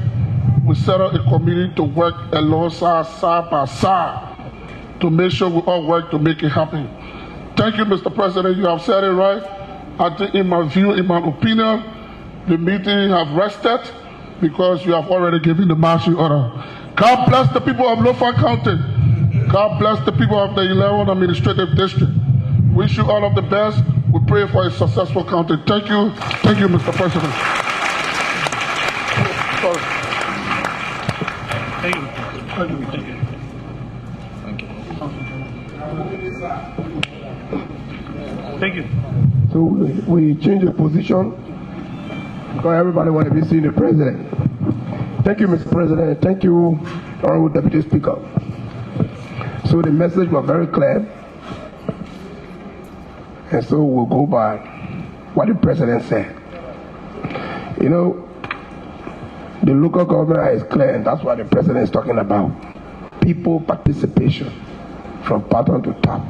we set up a committee to work alongside, side by side, to make sure we all work to make it happen. Thank you, Mr. President, you have said it right. I think in my view, in my opinion, the meeting have rested because you have already given the marching order. God bless the people of Lofa County. God bless the people of the 11th Administrative District. Wish you all of the best. We pray for a successful county. Thank you. Thank you, Mr. President. Sorry. Thank you. Thank you. Thank you. Thank you. So we change the position because everybody want to be seeing the president. Thank you, Mr. President. Thank you, Honorable Deputy Speaker. So the message was very clear. And so we'll go by what the president said. You know, the local government is clear, and that's what the president is talking about. People participation from bottom to top.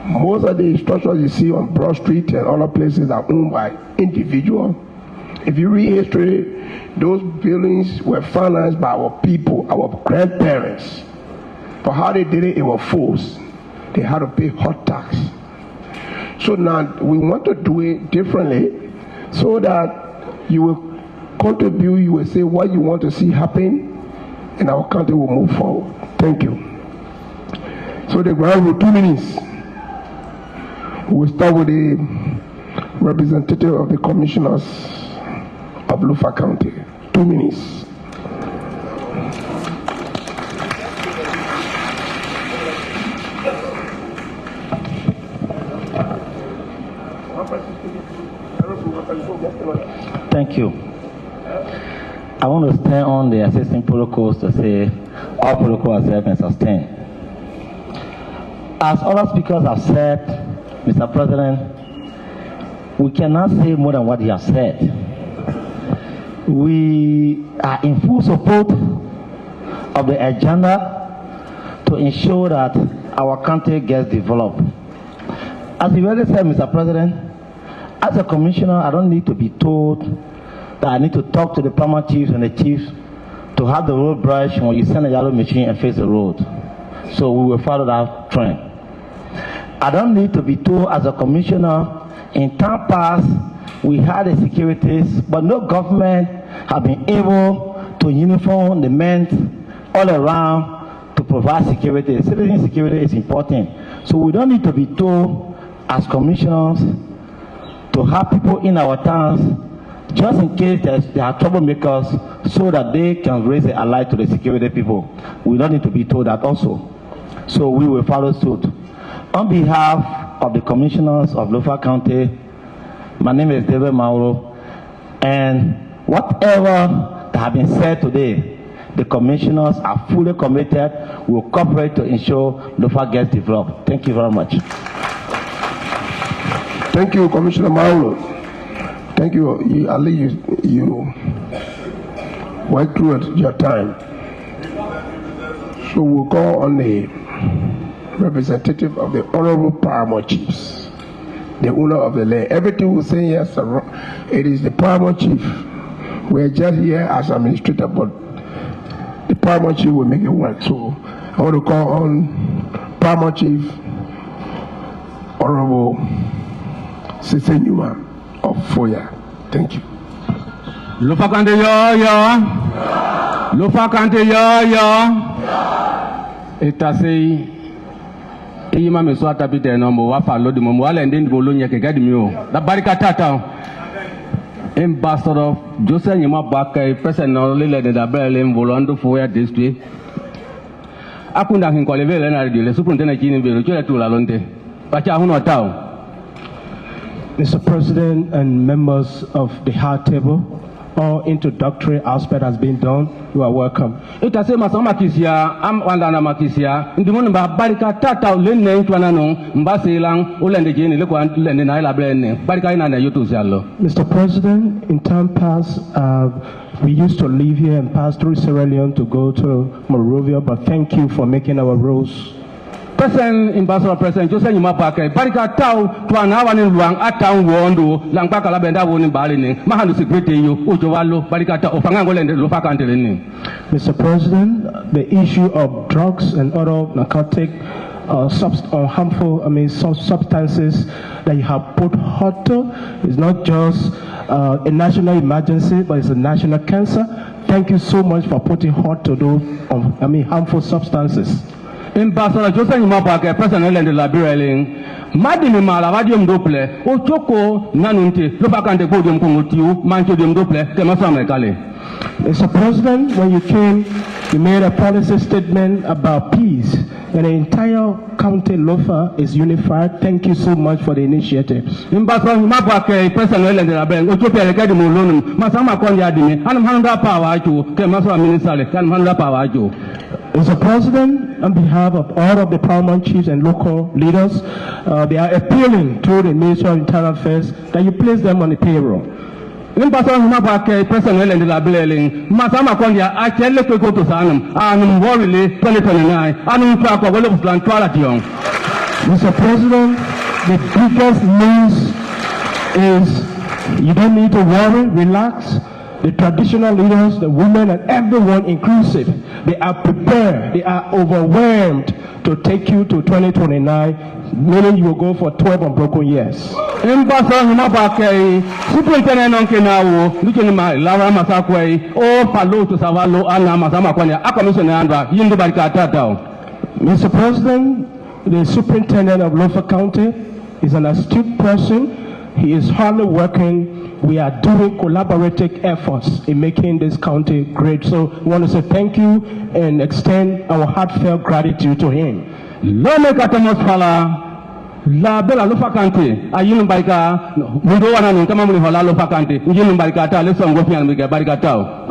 Most of the structures you see on Broad Street and other places are owned by individuals. If you read history, those buildings were financed by our people, our grandparents. But how they did it, it was forced. They had to pay hot tax. So now we want to do it differently so that you will contribute, you will say what you want to see happen, and our country will move forward. Thank you. So the ground will 2 minutes. We will start with the representative of the commissioners of Lofa County. 2 minutes. Thank you. I want to stay on the existing protocols to say all protocols have been sustained. As other speakers have said, Mr. President, we cannot say more than what you have said. We are in full support of the agenda to ensure that our country gets developed. As you already said, Mr. President, as a commissioner, I don't need to be told that I need to talk to the paramount chiefs and the chiefs to have the road brush when you send a yellow machine and face the road. So we will follow that trend. I don't need to be told as a commissioner, in time past, we had the securities, but no government have been able to uniform the men all around to provide security. Citizen security is important. So we don't need to be told as commissioners to have people in our towns just in case there are troublemakers so that they can raise a alert to the security people. We don't need to be told that also. So we will follow suit. On behalf of the commissioners of Lofa County, my name is David Mauro, and whatever that has been said today, the commissioners are fully committed. We will cooperate to ensure Lofa gets developed. Thank you very much. Thank you, Commissioner Mauro. Thank you. Ali, you went through it your time. So we'll call on the representative of the Honorable Paramount Chiefs, the owner of the land. Everything we say here, it is the Paramount Chief. We're just here as administrator, but the Paramount Chief will make it work. So I want to call on Paramount Chief, Honorable Sisenyuma of Foya. Thank you. Lofa Kante yo. Lofa Kante yo. Etase iyima me so atapite no mo wa fa lodi mo wala ndin go lonya ke gadi mi o. Da barika tata. Ambassador Joseph Nyima Boakai president no le de da bele mvolando Foya district. Akunda hin ko leve na radio le superintendent chini be lo chole tu la lonte. Ba cha hu no tawo. Mr. President and members of the hard table, all introductory aspect has been done. You are welcome. Ita se masama kisia am wandana makisia ndimono ba barika tata lenne twana no mbase lang ulende jeni le kwa lende na ila blenne barika ina na yoto sialo. Mr. President, in time past we used to live here and pass through Sierra Leone to go to Monrovia, but thank you for making our roads. President Ambassador President Joseph Nyima Boakai barika tau twana wani luang atang wondo lang pa kala benda woni bali ni mahandu security yo ojo walo barika tau ofanga ngolende Lofa County ni. Mr. President, the issue of drugs and other narcotic harmful substances that you have put hot to is not just a national emergency, but it's a national cancer. Thank you so much for putting hot to those harmful substances. Ambassador Joseph Nyima Boakai president of Liberia madini mala wadium dople o choko nanunte Lofa County go dem kongotiu mancho dem dople ke masama kale. Mr. President, when you came, you made a policy statement about peace, and the entire county Lofa is unified. Thank you so much for the initiatives. Ambassador Nyima Boakai president of Liberia o chope le kadi mo lonum masama konya adimi anam handa power ajo ke masama minister le kan handa power ajo. Mr. President, on behalf of all of the paramount chiefs and local leaders, they are appealing to the Ministry of Internal Affairs that you place them on the payroll. Ambassador Nyima Boakai president of Liberia masama konya achele ko to sanum anum worry 2029 anum fa ko wole plan twala tiong. Mr. President, the biggest news is you don't need to worry, relax. The traditional leaders, the women, and everyone inclusive, they are prepared, they are overwhelmed to take you to 2029, meaning you will go for 12 unbroken years. Superintendent on Kenawo, looking my Lara Masakwe, or Palo to Savalo, Anna Masamakwanya, a commissioner, Yindu Barikata. Mr. President, the superintendent of Lofa County is an astute person. He is hardly working. We are doing collaborative efforts in making this county great. So we want to say thank you and extend our heartfelt gratitude to him. La bella Lofa County, Ayun Barika, Mudoana, and Tamamuli Hola Lofa County, Yun Barikata, let's go and get Barikatao.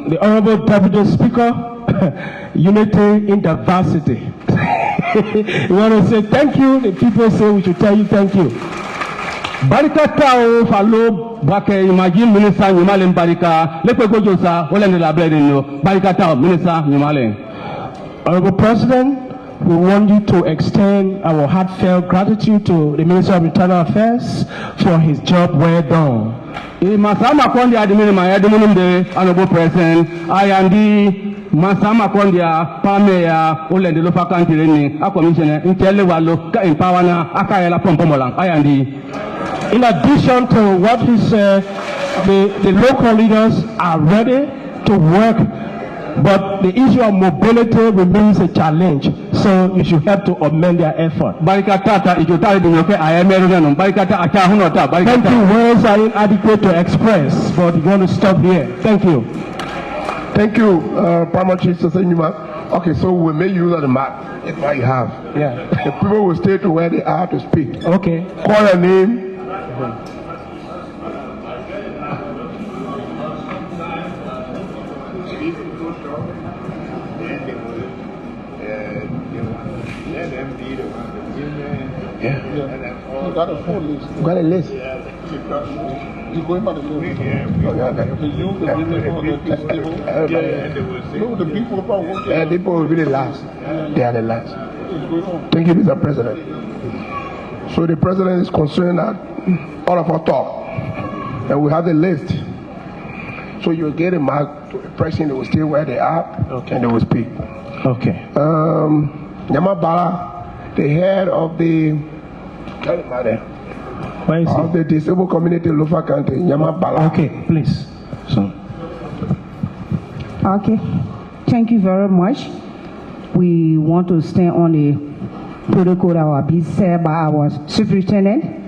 The Honorable Deputy Speaker, unity in diversity. We want to say thank you. The people say we should tell you thank you. Barikatao, Falo, Bake, Imagine Minister, Nimalen Barika, Lepegojosa, Olenela Bledino, Barikatao, Minister, Nimalen. Honorable President, we want you to extend our heartfelt gratitude to the Minister of Internal Affairs for his job well done. Masama Kondia, the minimum, Honorable President, I am the Masama Kondia, Pamea, Olen de Lofa Country, a commissioner, Intelewalo, Empowana, Akaela Pompomolang, I am the. In addition to what he said, the local leaders are ready to work, but the issue of mobility remains a challenge. So you should have to amend their effort. Thank you. Words are inadequate to express, but you want to stop here. Thank you. Thank you, Primary Chief Sesenyuma. Okay, so we may use the map. It's what you have. Yeah. The people will stay to where they are to speak. Okay. Call your name. Yeah. You got a full list. You got a list. You're going by the list. Yeah. No, the people about what the people will be the last. They are the last. Thank you, Mr. President. So the president is concerned that all of us talk, and we have a list. So you will get a mark to the president. They will stay where they are, okay, and they will speak. Okay. Nyamabala, the head of the disabled community in Lofa County, Nyamabala. Okay, please. So. Okay. Thank you very much. We want to stand on the protocol that will be said by our superintendent.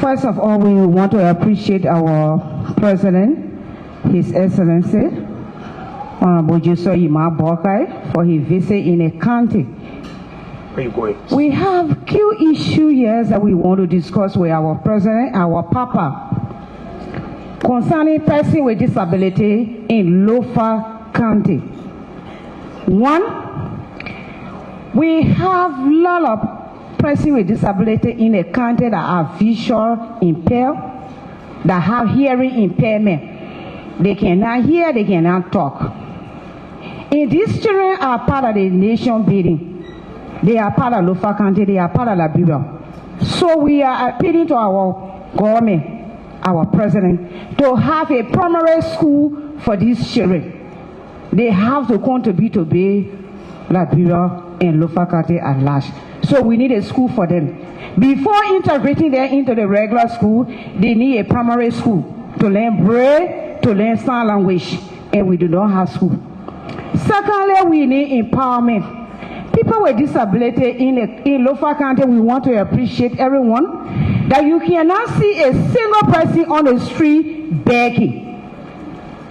First of all, we want to appreciate our president, His Excellency, Honorable Joseph Boakai, for his visit in the county. Where you going? We have few issues here that we want to discuss with our president, our papa, concerning person with disability in Lofa County. One, we have a lot of persons with disability in the county that are visual impaired, that have hearing impairment. They cannot hear, they cannot talk. And these children are part of the nation building. They are part of Lofa County, they are part of Liberia. So we are appealing to our government, our president, to have a primary school for these children. They have to contribute to be Liberia and Lofa County at large. So we need a school for them. Before integrating them into the regular school, they need a primary school to learn Braille, to learn sign language, and we do not have school. Secondly, we need empowerment. People with disability in Lofa County, we want to appreciate everyone that you cannot see a single person on the street begging.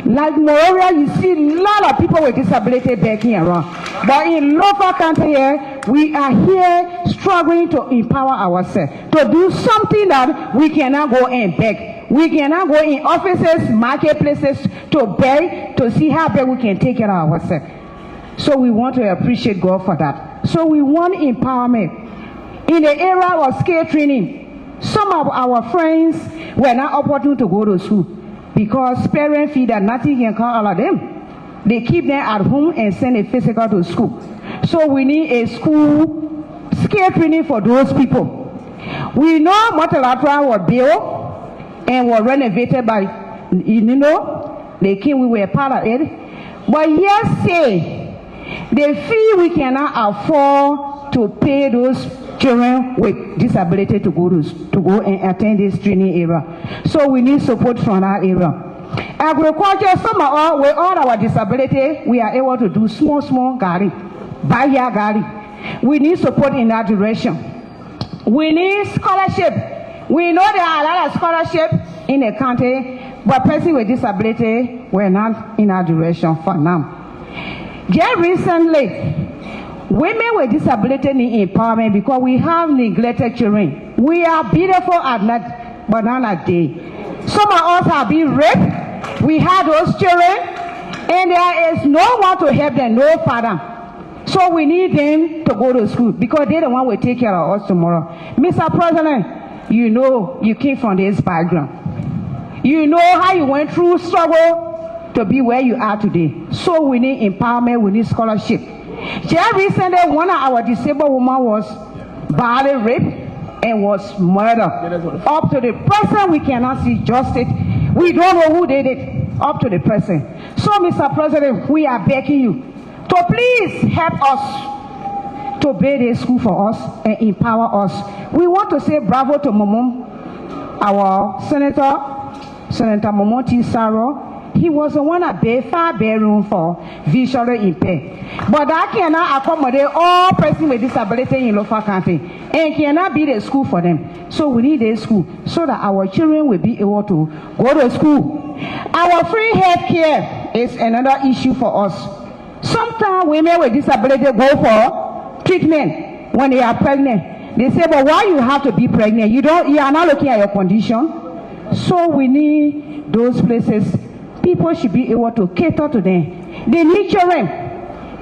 Like Moreover, you see a lot of people with disability begging around. But in Lofa County here, we are here struggling to empower ourselves, to do something that we cannot go and beg. We cannot go in offices, marketplaces to beg, to see how big we can take care of ourselves. So we want to appreciate God for that. So we want empowerment. In the era of skill training, some of our friends were not opportune to go to school because parents feel that nothing can come out of them. They keep them at home and send a physical to school. So we need a school skill training for those people. We know multilateral was built and was renovated by, the king, we were part of it. But yes, say, They feel we cannot afford to pay those children with disability to go and attend this training area. So we need support from that area. Agriculture, some of all, with all our disability, we are able to do small garden, backyard garden. We need support in that direction. We need scholarship. We know there are a lot of scholarship in the country, but persons with disability were not in that direction for now. Just recently, women with disability need empowerment because we have neglected children. We are beautiful at night, but not at day. Some of us have been raped. We have those children, and there is no one to help them, no father. So we need them to go to school because they're the one who will take care of us tomorrow. Mr. President, you know you came from this background. You know how you went through struggle to be where you are today. So we need empowerment, we need scholarship. Just recently, one of our disabled women was badly raped and was murdered. Up to the present, we cannot see justice. We don't know who did it up to the present. So, Mr. President, we are begging you to please help us to build a school for us and empower us. We want to say bravo to Momo, our Senator Momo T. Saro. He was the one that built 5 bedrooms for visually impaired. But that cannot accommodate all persons with disability in Lofa County and cannot be the school for them. So we need a school so that our children will be able to go to school. Our free health care is another issue for us. Sometimes women with disability go for treatment when they are pregnant. They say, but why you have to be pregnant? You are not looking at your condition. So we need those places. People should be able to cater to them. They need children.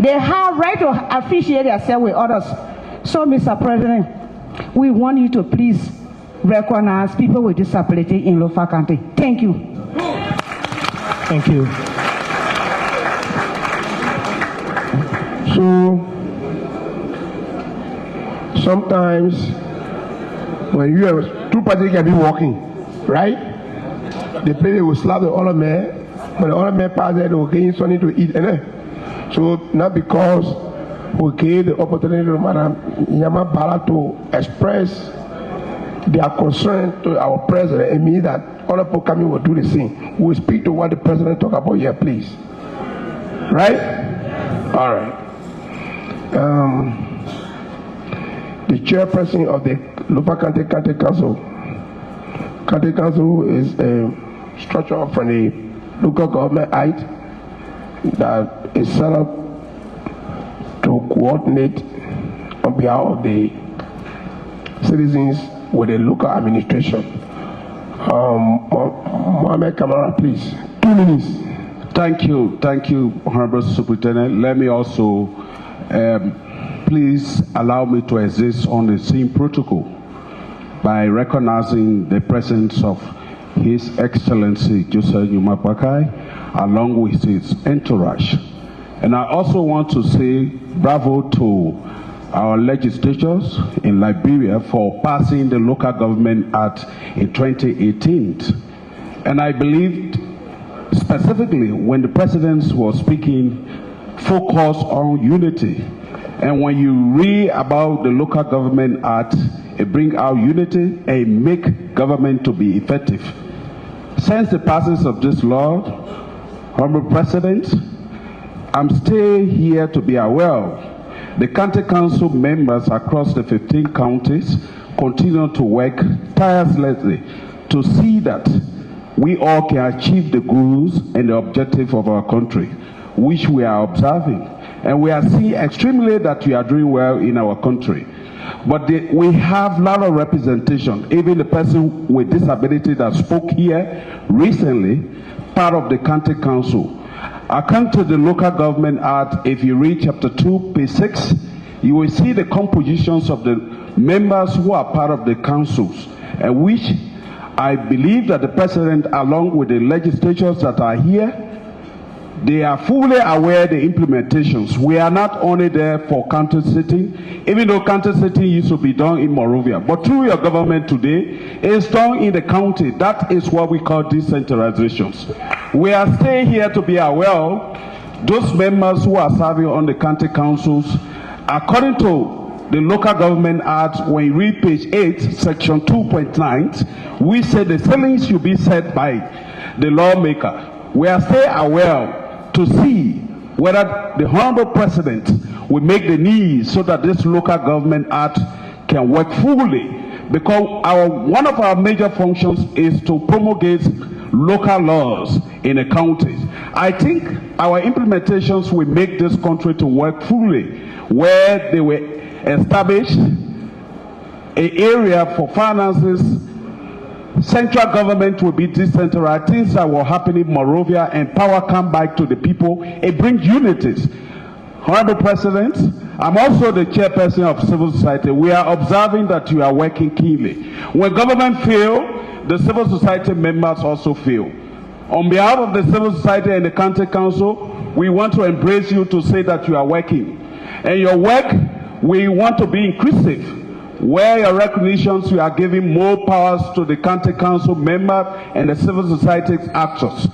They have right to appreciate themselves with others. So, Mr. President, we want you to please recognize people with disability in Lofa County. Thank you. Thank you. So, sometimes when you have 2 parties can be walking, right? The player will slap the other man. When the other man passes, they will gain something to eat. So not because we gave the opportunity to Madam Yama Bala to express their concern to our president, it means that other people coming will do the same. We will speak to what the president talk about here, please. Right? All right. The chairperson of the Lofa County Council. County Council is a structure from the local government act that is set up to coordinate on behalf of the citizens with the local administration. Mohammed Kamara, please. 2 minutes. Thank you, Honorable Superintendent. Let me also please allow me to exist on the same protocol by recognizing the presence of His Excellency Joseph Boakai along with his entourage. And I also want to say bravo to our legislators in Liberia for passing the Local Government Act in 2018. And I believed specifically when the president was speaking, focus on unity. And when you read about the Local Government Act, it brings out unity and make government to be effective. Since the passage of this law, Honorable President, I'm still here to be aware. The county council members across the 15 counties continue to work tirelessly to see that we all can achieve the goals and the objective of our country, which we are observing. And we are seeing extremely that we are doing well in our country. But we have a lot of representation. Even the person with disability that spoke here recently, part of the county council. According to the Local Government Act, if you read chapter 2, page 6, you will see the compositions of the members who are part of the councils, and which I believe that the president, along with the legislators that are here, they are fully aware of the implementations. We are not only there for county sitting, even though county sitting used to be done in Monrovia. But through your government today, it's done in the county. That is what we call decentralizations. We are staying here to be aware those members who are serving on the county councils, according to the Local Government Act, when you read page 8, section 2.9, we say the ceilings should be set by the lawmaker. We are still aware to see whether the Honorable President will make the needs so that this Local Government Act can work fully. Because one of our major functions is to promulgate local laws in the counties. I think our implementations will make this country to work fully, where they will establish an area for finances. Central government will be decentralized. Things that were happening in Monrovia, and power come back to the people. It brings unities. Honorable President, I'm also the chairperson of civil society. We are observing that you are working keenly. When government fails, the civil society members also fail. On behalf of the civil society and the county council, we want to embrace you to say that you are working. And your work, we want to be inclusive. Where your recognitions, you are giving more powers to the county council member and the civil society actors.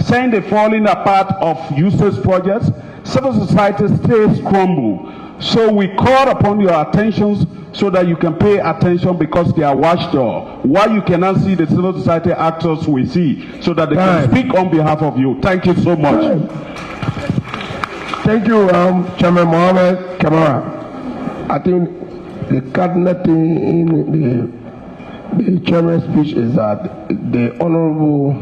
Saying the falling apart of useless projects, civil society stays crumble. So we call upon your attentions so that you can pay attention, because they are watchdog. Why you cannot see the civil society actors we see, so that they can speak on behalf of you. Thank you so much. Thank you, Chairman Mohammed Kamara. I think the cardinal thing in the chairman's speech is that the honorable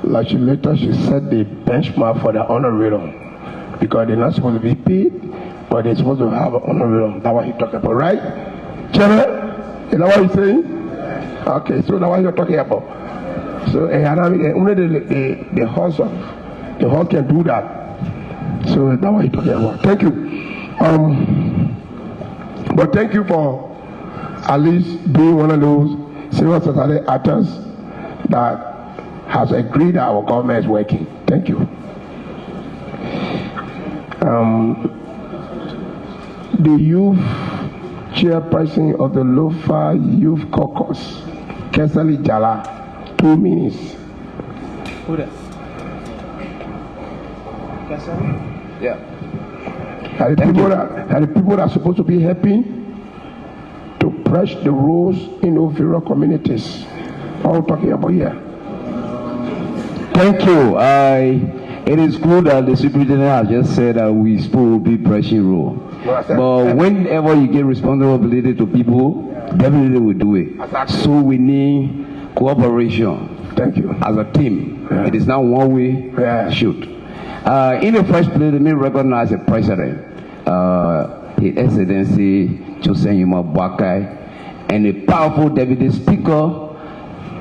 legislator should set the benchmark for the honorarium, because they're not supposed to be paid, but they're supposed to have an honorarium. That's what he talking about, right? Chairman, is that what he's saying? Okay, so that's what you're talking about. So only the horse can do that. So that's what he's talking about. Thank you. But thank you for at least being one of those civil society actors that has agreed that our government is working. Thank you. The youth chairperson of the Lofa Youth Caucus, Kesali Jala, 2 minutes. Who that? Kesali? Yeah. Are the people that are supposed to be helping to press the rules in the various communities? What are we talking about here? Thank you. It is good that the superintendent has just said that we supposed to be pressing rule. But whenever you get responsibility to people, definitely we do it. So we need cooperation. Thank you. As a team. Yeah. It is not one way shoot. In the first place, let me recognize the president, His Excellency Joseph Boakai, and the powerful deputy speaker,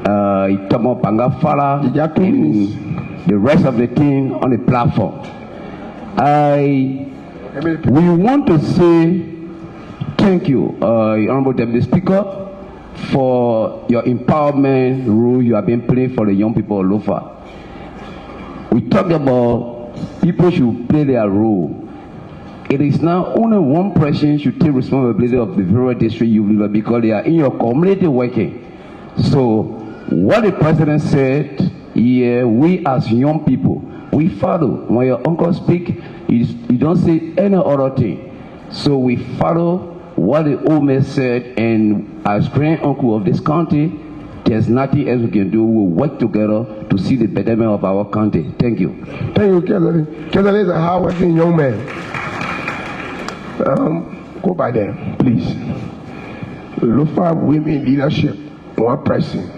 Itomo Pangafala, and the rest of the team on the platform. We want to say thank you, Honorable Deputy Speaker, for your empowerment role you have been playing for the young people of Lofa. We talk about people should play their role. It is now only one person should take responsibility of the various district you live, because they are in your community working. So what the president said here, we as young people, we follow. When your uncle speak, you don't say any other thing. So we follow what the old man said, and as grand uncle of this county, there's nothing else we can do. We'll work together to see the betterment of our county. Thank you. Thank you, Kelly. Kelly is a hard-working young man. Go by there, please. Lofa women leadership, one person.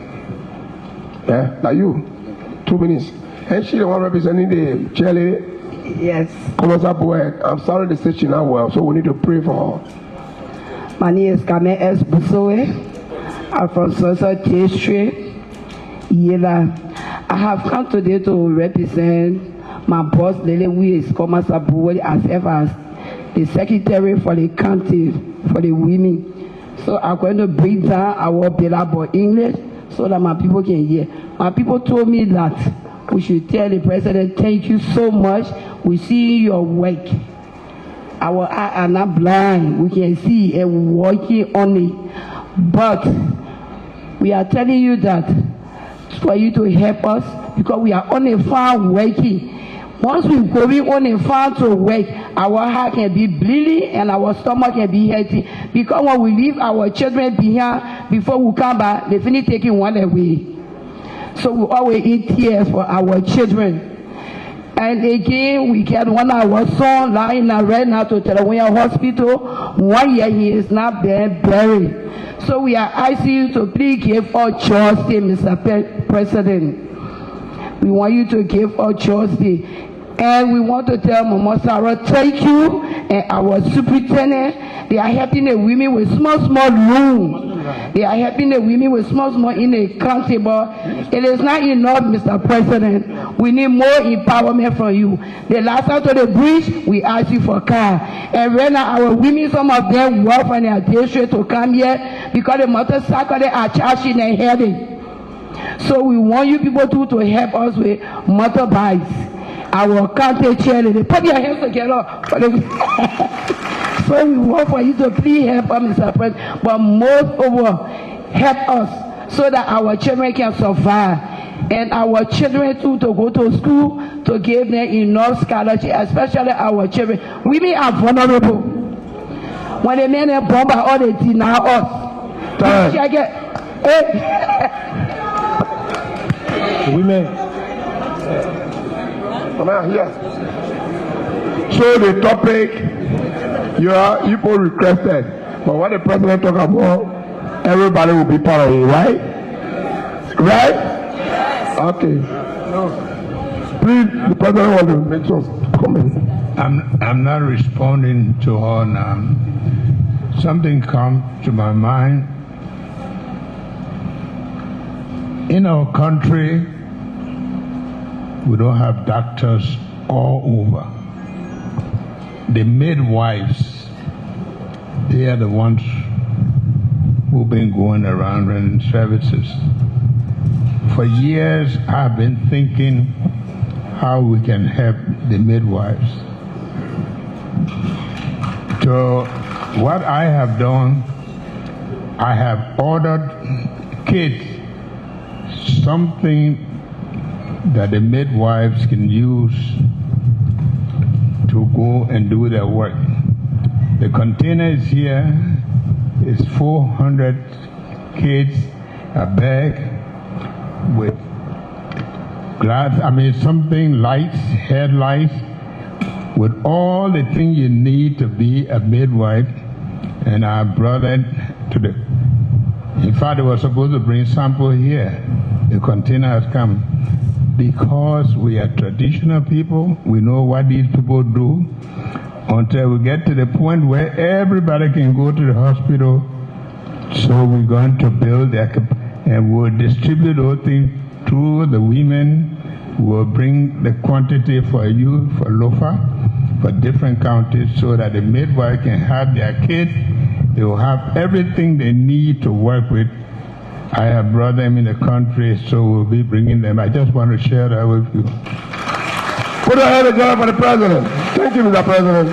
Yeah, like you. 2 minutes. And she the one representing the chairlady? Yes. I'm sorry to say she's not well, so we need to pray for her. My name is Kame S. Busoe. I'm from Sosa District. I have come today to represent my boss, Lele, who is Komasa Buwe, as ever as the secretary for the county for the women. So I'm going to break down our bill about English so that my people can hear. My people told me that we should tell the president, thank you so much. We see your work. Our eyes are not blind. We can see and working on it. But we are telling you that for you to help us, because we are on a farm working. Once we going on a farm to work, our heart can be bleeding and our stomach can be hurting. Because when we leave our children behind, before we come back, they finish taking one away. So we always eat tears for our children. And again, we get one of our son lying right now to Telewonia Hospital. 1 year he is not buried. So we are asking you to please give us justice, Mr. President. We want you to give us justice. And we want to tell Mama Sarah, thank you, and our superintendent. They are helping the women with small rooms. They are helping the women with small in the country, but it is not enough, Mr. President. We need more empowerment from you. The last time to the bridge, we asked you for car. And right now, our women, some of them work from their district to come here because the motorcycle they are charging and heading. So we want you people to help us with motorbikes. Our county chair, they put your hands together. So we want for you to please help us, Mr. President, but moreover, help us so that our children can survive. And our children too to go to school, to give them enough scholarship, especially our children. Women are vulnerable. When the men are bombed, all they deny us. Women. Come on here. So the topic you people requested, but what the president talk about, everybody will be part of it, right? Right? Yes. Okay. No. Please, the president want to make some comments. I'm not responding to her now. Something come to my mind. In our country, we don't have doctors all over. The midwives, they are the ones who've been going around running services. For years, I've been thinking how we can help the midwives. So what I have done, I have ordered kits, something that the midwives can use to go and do their work. The container is here. It's 400 kids, a bag with glass, something lights, headlights, with all the things you need to be a midwife. And I brought it to the, in fact, I was supposed to bring sample here. The container has come. Because we are traditional people, we know what these people do. Until we get to the point where everybody can go to the hospital, so we're going to build that, and we'll distribute those things to the women. We'll bring the quantity for you, for Lofa, for different counties, so that the midwife can have their kids. They will have everything they need to work with. I have brought them in the country, so we'll be bringing them. I just want to share that with you. Put a hand together for the president. Thank you, Mr. President.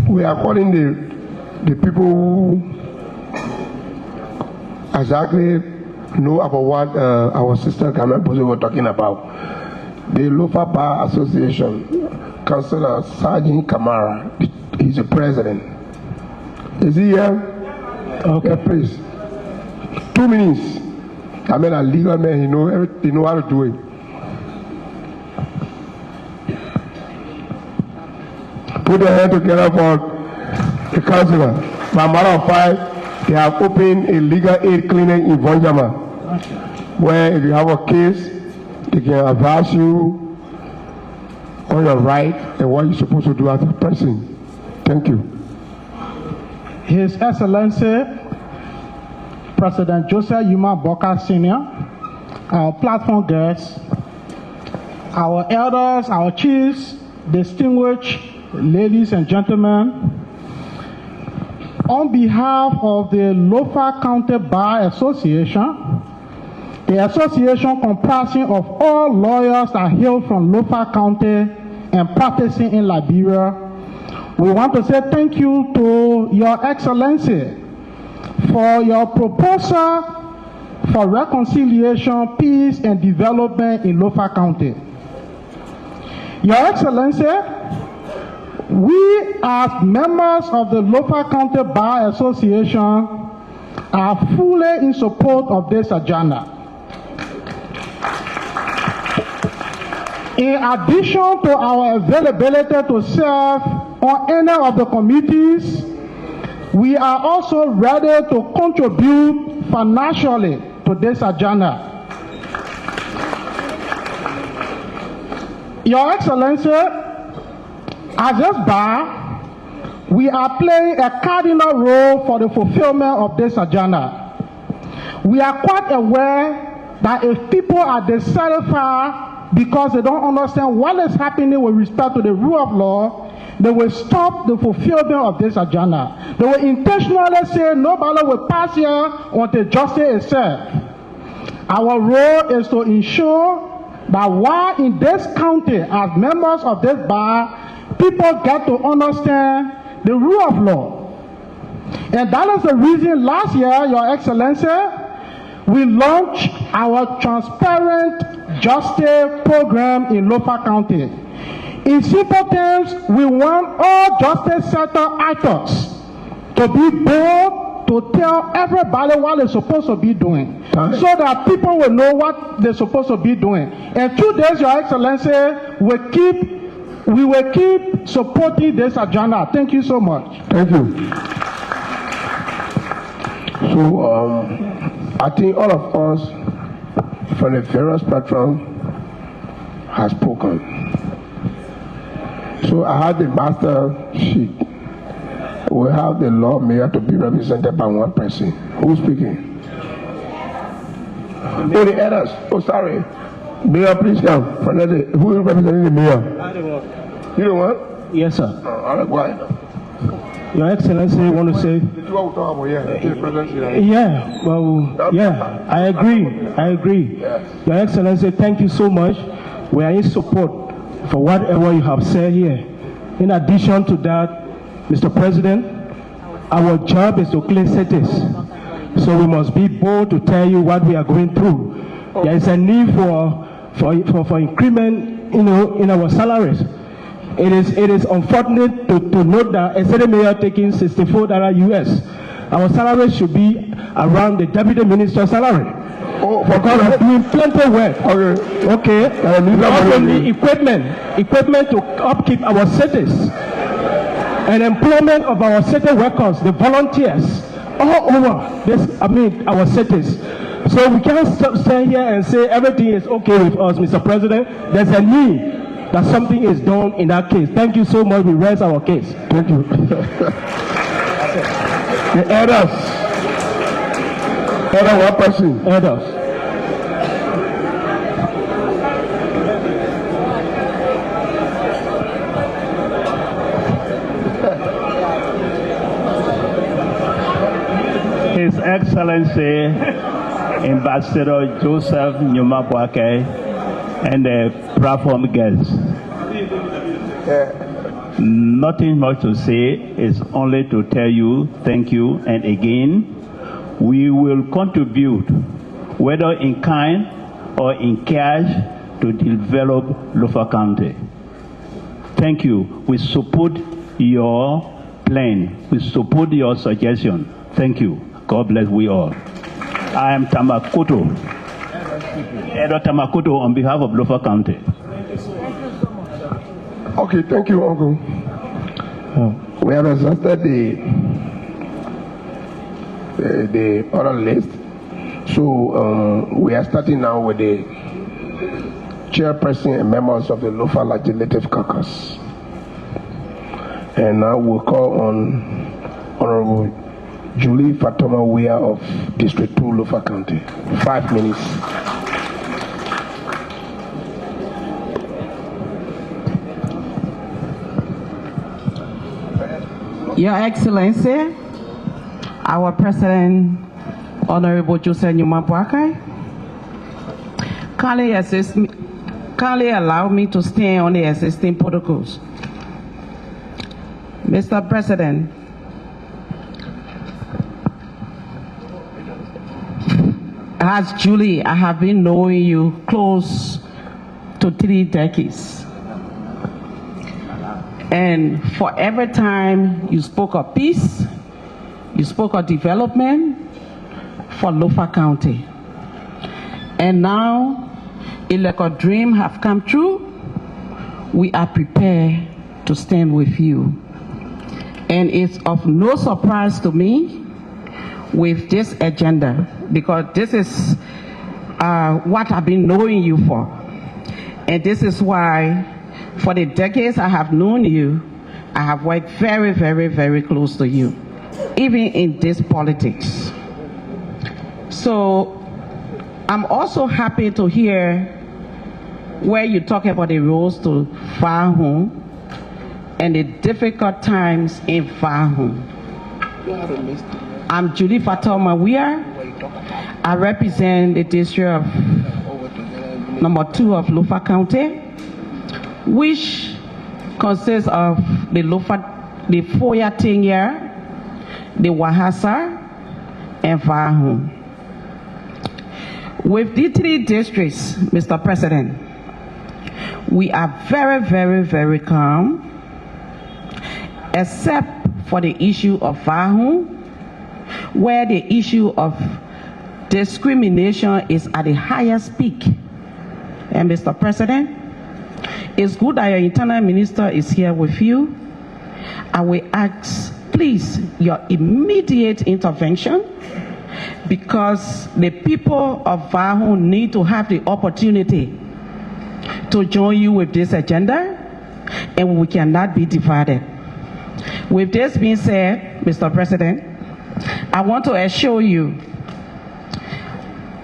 We are calling the people who exactly know about what our sister Carmen Bozo was talking about. The Lofa Bar Association, Councillor Sergeant Kamara, he's the president. Is he here? Okay, please. 2 minutes. A legal man, he know how to do it. Put your hand together for the councillor. By matter of fact, they have opened a legal aid clinic in Vonjama, where if you have a case, they can advise you on your right and what you're supposed to do as a person. Thank you. His Excellency, President Joseph Yuma Boakai Sr., our platform guests, our elders, our chiefs, distinguished ladies and gentlemen, on behalf of the Lofa County Bar Association, the association comprising of all lawyers that hail from Lofa County and practicing in Liberia, we want to say thank you to Your Excellency for your proposal for reconciliation, peace, and development in Lofa County. Your Excellency, we as members of the Lofa County Bar Association are fully in support of this agenda. In addition to our availability to serve on any of the committees, we are also ready to contribute financially to this agenda. Your Excellency, as this bar, we are playing a cardinal role for the fulfillment of this agenda. We are quite aware that if people are dissatisfied because they don't understand what is happening with respect to the rule of law, they will stop the fulfillment of this agenda. They will intentionally say nobody will pass here until justice is served. Our role is to ensure that while in this county, as members of this bar, people get to understand the rule of law. And that is the reason last year, Your Excellency, we launched our Transparent Justice Program in Lofa County. In simple terms, we want all justice sector actors to be bold to tell everybody what they're supposed to be doing, so that people will know what they're supposed to be doing. And through this, Your Excellency, we will keep supporting this agenda. Thank you so much. Thank you. So I think all of us from the various platforms have spoken. So I had the master sheet. We have the Lord Mayor to be represented by one person. Who's speaking? Oh, the others. Oh, sorry. Mayor, please come. Who is representing the mayor? I don't want. You don't want? Yes, sir. All right, why? Your Excellency, I want to say. Yeah, well, I agree. Your Excellency, thank you so much. We are in support for whatever you have said here. In addition to that, Mr. President, our job is to clear cities. So we must be bold to tell you what we are going through. There is a need for increment, in our salaries. It is unfortunate to note that a city mayor taking $64 US. Our salary should be around the deputy minister's salary. Because we're doing plenty of work. Okay. We also need equipment to upkeep our cities, and employment of our city workers, the volunteers, all over our cities. So we can't stand here and say everything is okay with us, Mr. President. There's a need that something is done in that case. Thank you so much. We raise our case. Thank you. The others. Other one person. Others. His Excellency Ambassador Joseph Nyuma Boakai and the platform guests. Nothing much to say, is only to tell you thank you, and again, we will contribute, whether in kind or in cash, to develop Lofa County. Thank you. We support your plan. We support your suggestion. Thank you. God bless we all. I am Tamakoto, Edo Tamakoto, on behalf of Lofa County. Okay, thank you, Uncle. We have exhausted the other list. So we are starting now with the chairperson and members of the Lofa Legislative Caucus. And now we'll call on Honorable Julie Fatoma Weah of District 2, Lofa County. 5 minutes. Your Excellency, our President, Honorable Joseph Nyuma Boakai, kindly allow me to stand on the existing protocols. Mr. President, as Julie, I have been knowing you close to 3 decades. And for every time you spoke of peace, you spoke of development for Lofa County. And now, it's like a dream have come true. We are prepared to stand with you. And it's of no surprise to me with this agenda, because this is what I've been knowing you for. And this is why, for the decades I have known you, I have worked very, very, very close to you, even in this politics. So I'm also happy to hear where you talk about the roads to far home and the difficult times in far home. I'm Julie Fatoma Weir. I represent the district of number 2 of Lofa County, which consists of the Lofa, the Foya Tengia, the Wahasa, and Fahum. With the 3 districts, Mr. President, we are very, very, very calm, except for the issue of Fahum, where the issue of discrimination is at the highest peak. And Mr. President, it's good that your internal minister is here with you. I will ask, please, your immediate intervention, because the people of Fahum need to have the opportunity to join you with this agenda, and we cannot be divided. With this being said, Mr. President, I want to assure you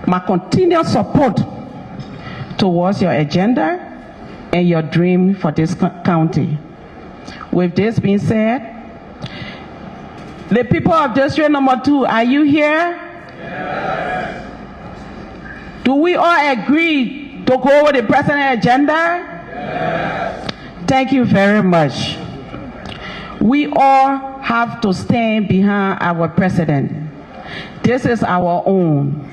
my continued support towards your agenda and your dream for this county. With this being said, the people of district number 2, are you here? Yes. Do we all agree to go with the present agenda? Yes. Thank you very much. We all have to stand behind our president. This is our own.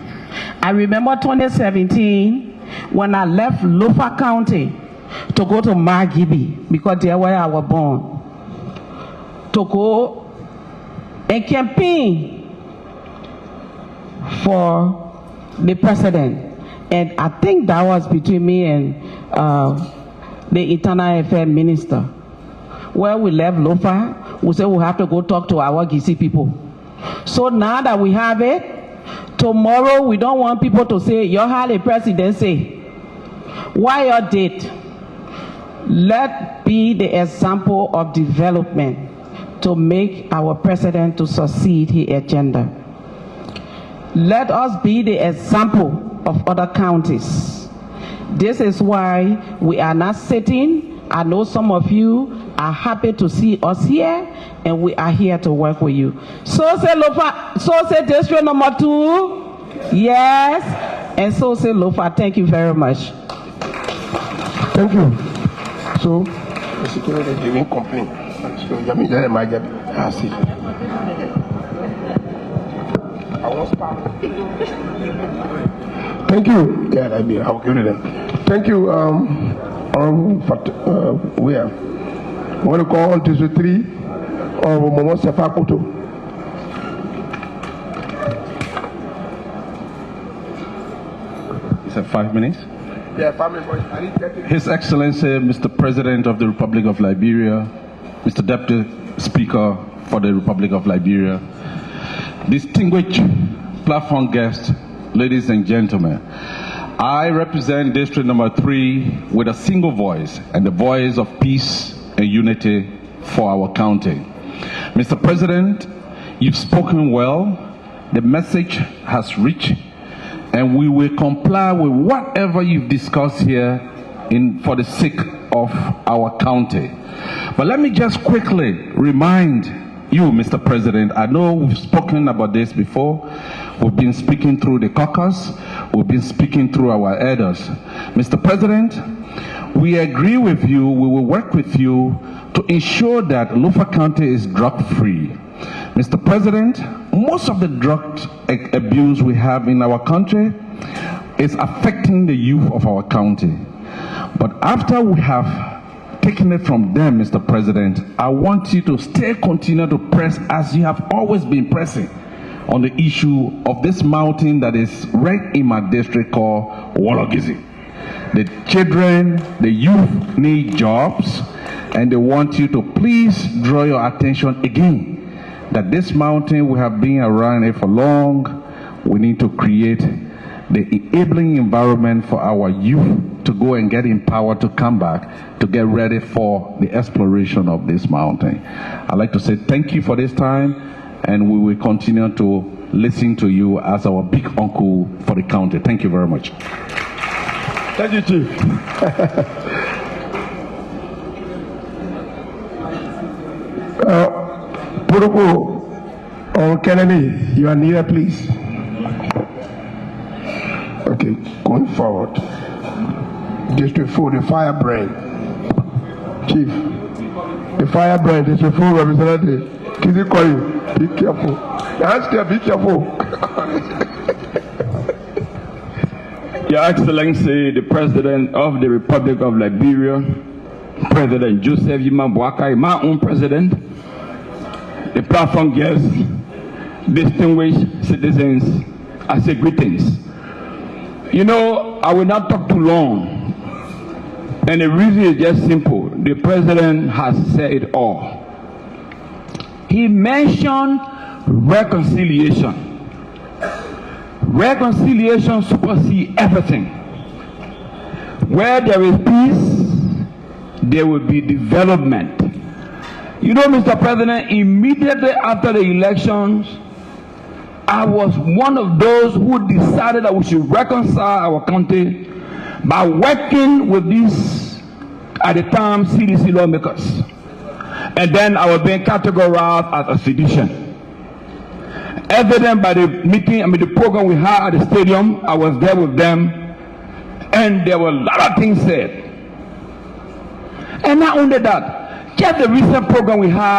I remember 2017 when I left Lofa County to go to Margibi, because there where I was born, to go and campaign for the president. And I think that was between me and the internal affairs minister. Where we left Lofa, we said we have to go talk to our Gisi people. So now that we have it, tomorrow we don't want people to say, you had a presidency. Why your date? Let be the example of development to make our president to succeed his agenda. Let us be the example of other counties. This is why we are not sitting. I know some of you are happy to see us here, and we are here to work with you. So say Lofa, so say district number 2, yes, and so say Lofa. Thank you very much. Thank you. So, the security giving complaint. So, Yami Jaya Majabi. I see. I want start. Thank you. Yeah, I'll give it them. Thank you, we are. I want to call on District 3 or Momo Sefakoto. Is that 5 minutes? Yeah, 5 minutes. His Excellency, Mr. President of the Republic of Liberia, Mr. Deputy Speaker for the Republic of Liberia, distinguished platform guests, ladies and gentlemen, I represent District number 3 with a single voice, and the voice of peace and unity for our county. Mr. President, you've spoken well, the message has reached, and we will comply with whatever you've discussed here for the sake of our county. But let me just quickly remind you, Mr. President, I know we've spoken about this before. We've been speaking through the caucus. We've been speaking through our elders. Mr. President, we agree with you. We will work with you to ensure that Lofa County is drug-free. Mr. President, most of the drug abuse we have in our country is affecting the youth of our county. But after we have taken it from them, Mr. President, I want you to continue to press as you have always been pressing on the issue of this mountain that is right in my district called Wologizi. The children, the youth need jobs, and they want you to please draw your attention again that this mountain, we have been around it for long. We need to create the enabling environment for our youth to go and get empowered to come back to get ready for the exploration of this mountain. I'd like to say thank you for this time, and we will continue to listen to you as our big uncle for the county. Thank you very much. Thank you, Chief. Puruku or Kennedy, you are near, please. Okay, going forward. District 4, the firebrand. Chief, the firebrand, District 4 representative. Kizi Koyi, be careful. Your hands there, be careful. Your Excellency, the President of the Republic of Liberia, President Joseph Yima Boakai, my own president, the platform guests, distinguished citizens, I say greetings. You know, I will not talk too long, and the reason is just simple. The President has said it all. He mentioned reconciliation. Reconciliation supersedes everything. Where there is peace, there will be development. You know, Mr. President, immediately after the elections, I was one of those who decided that we should reconcile our country by working with these, at the time, CDC lawmakers. And then I was being categorized as a sedition. Evident by the meeting, the program we had at the stadium, I was there with them, and there were a lot of things said. And not only that, just the recent program we had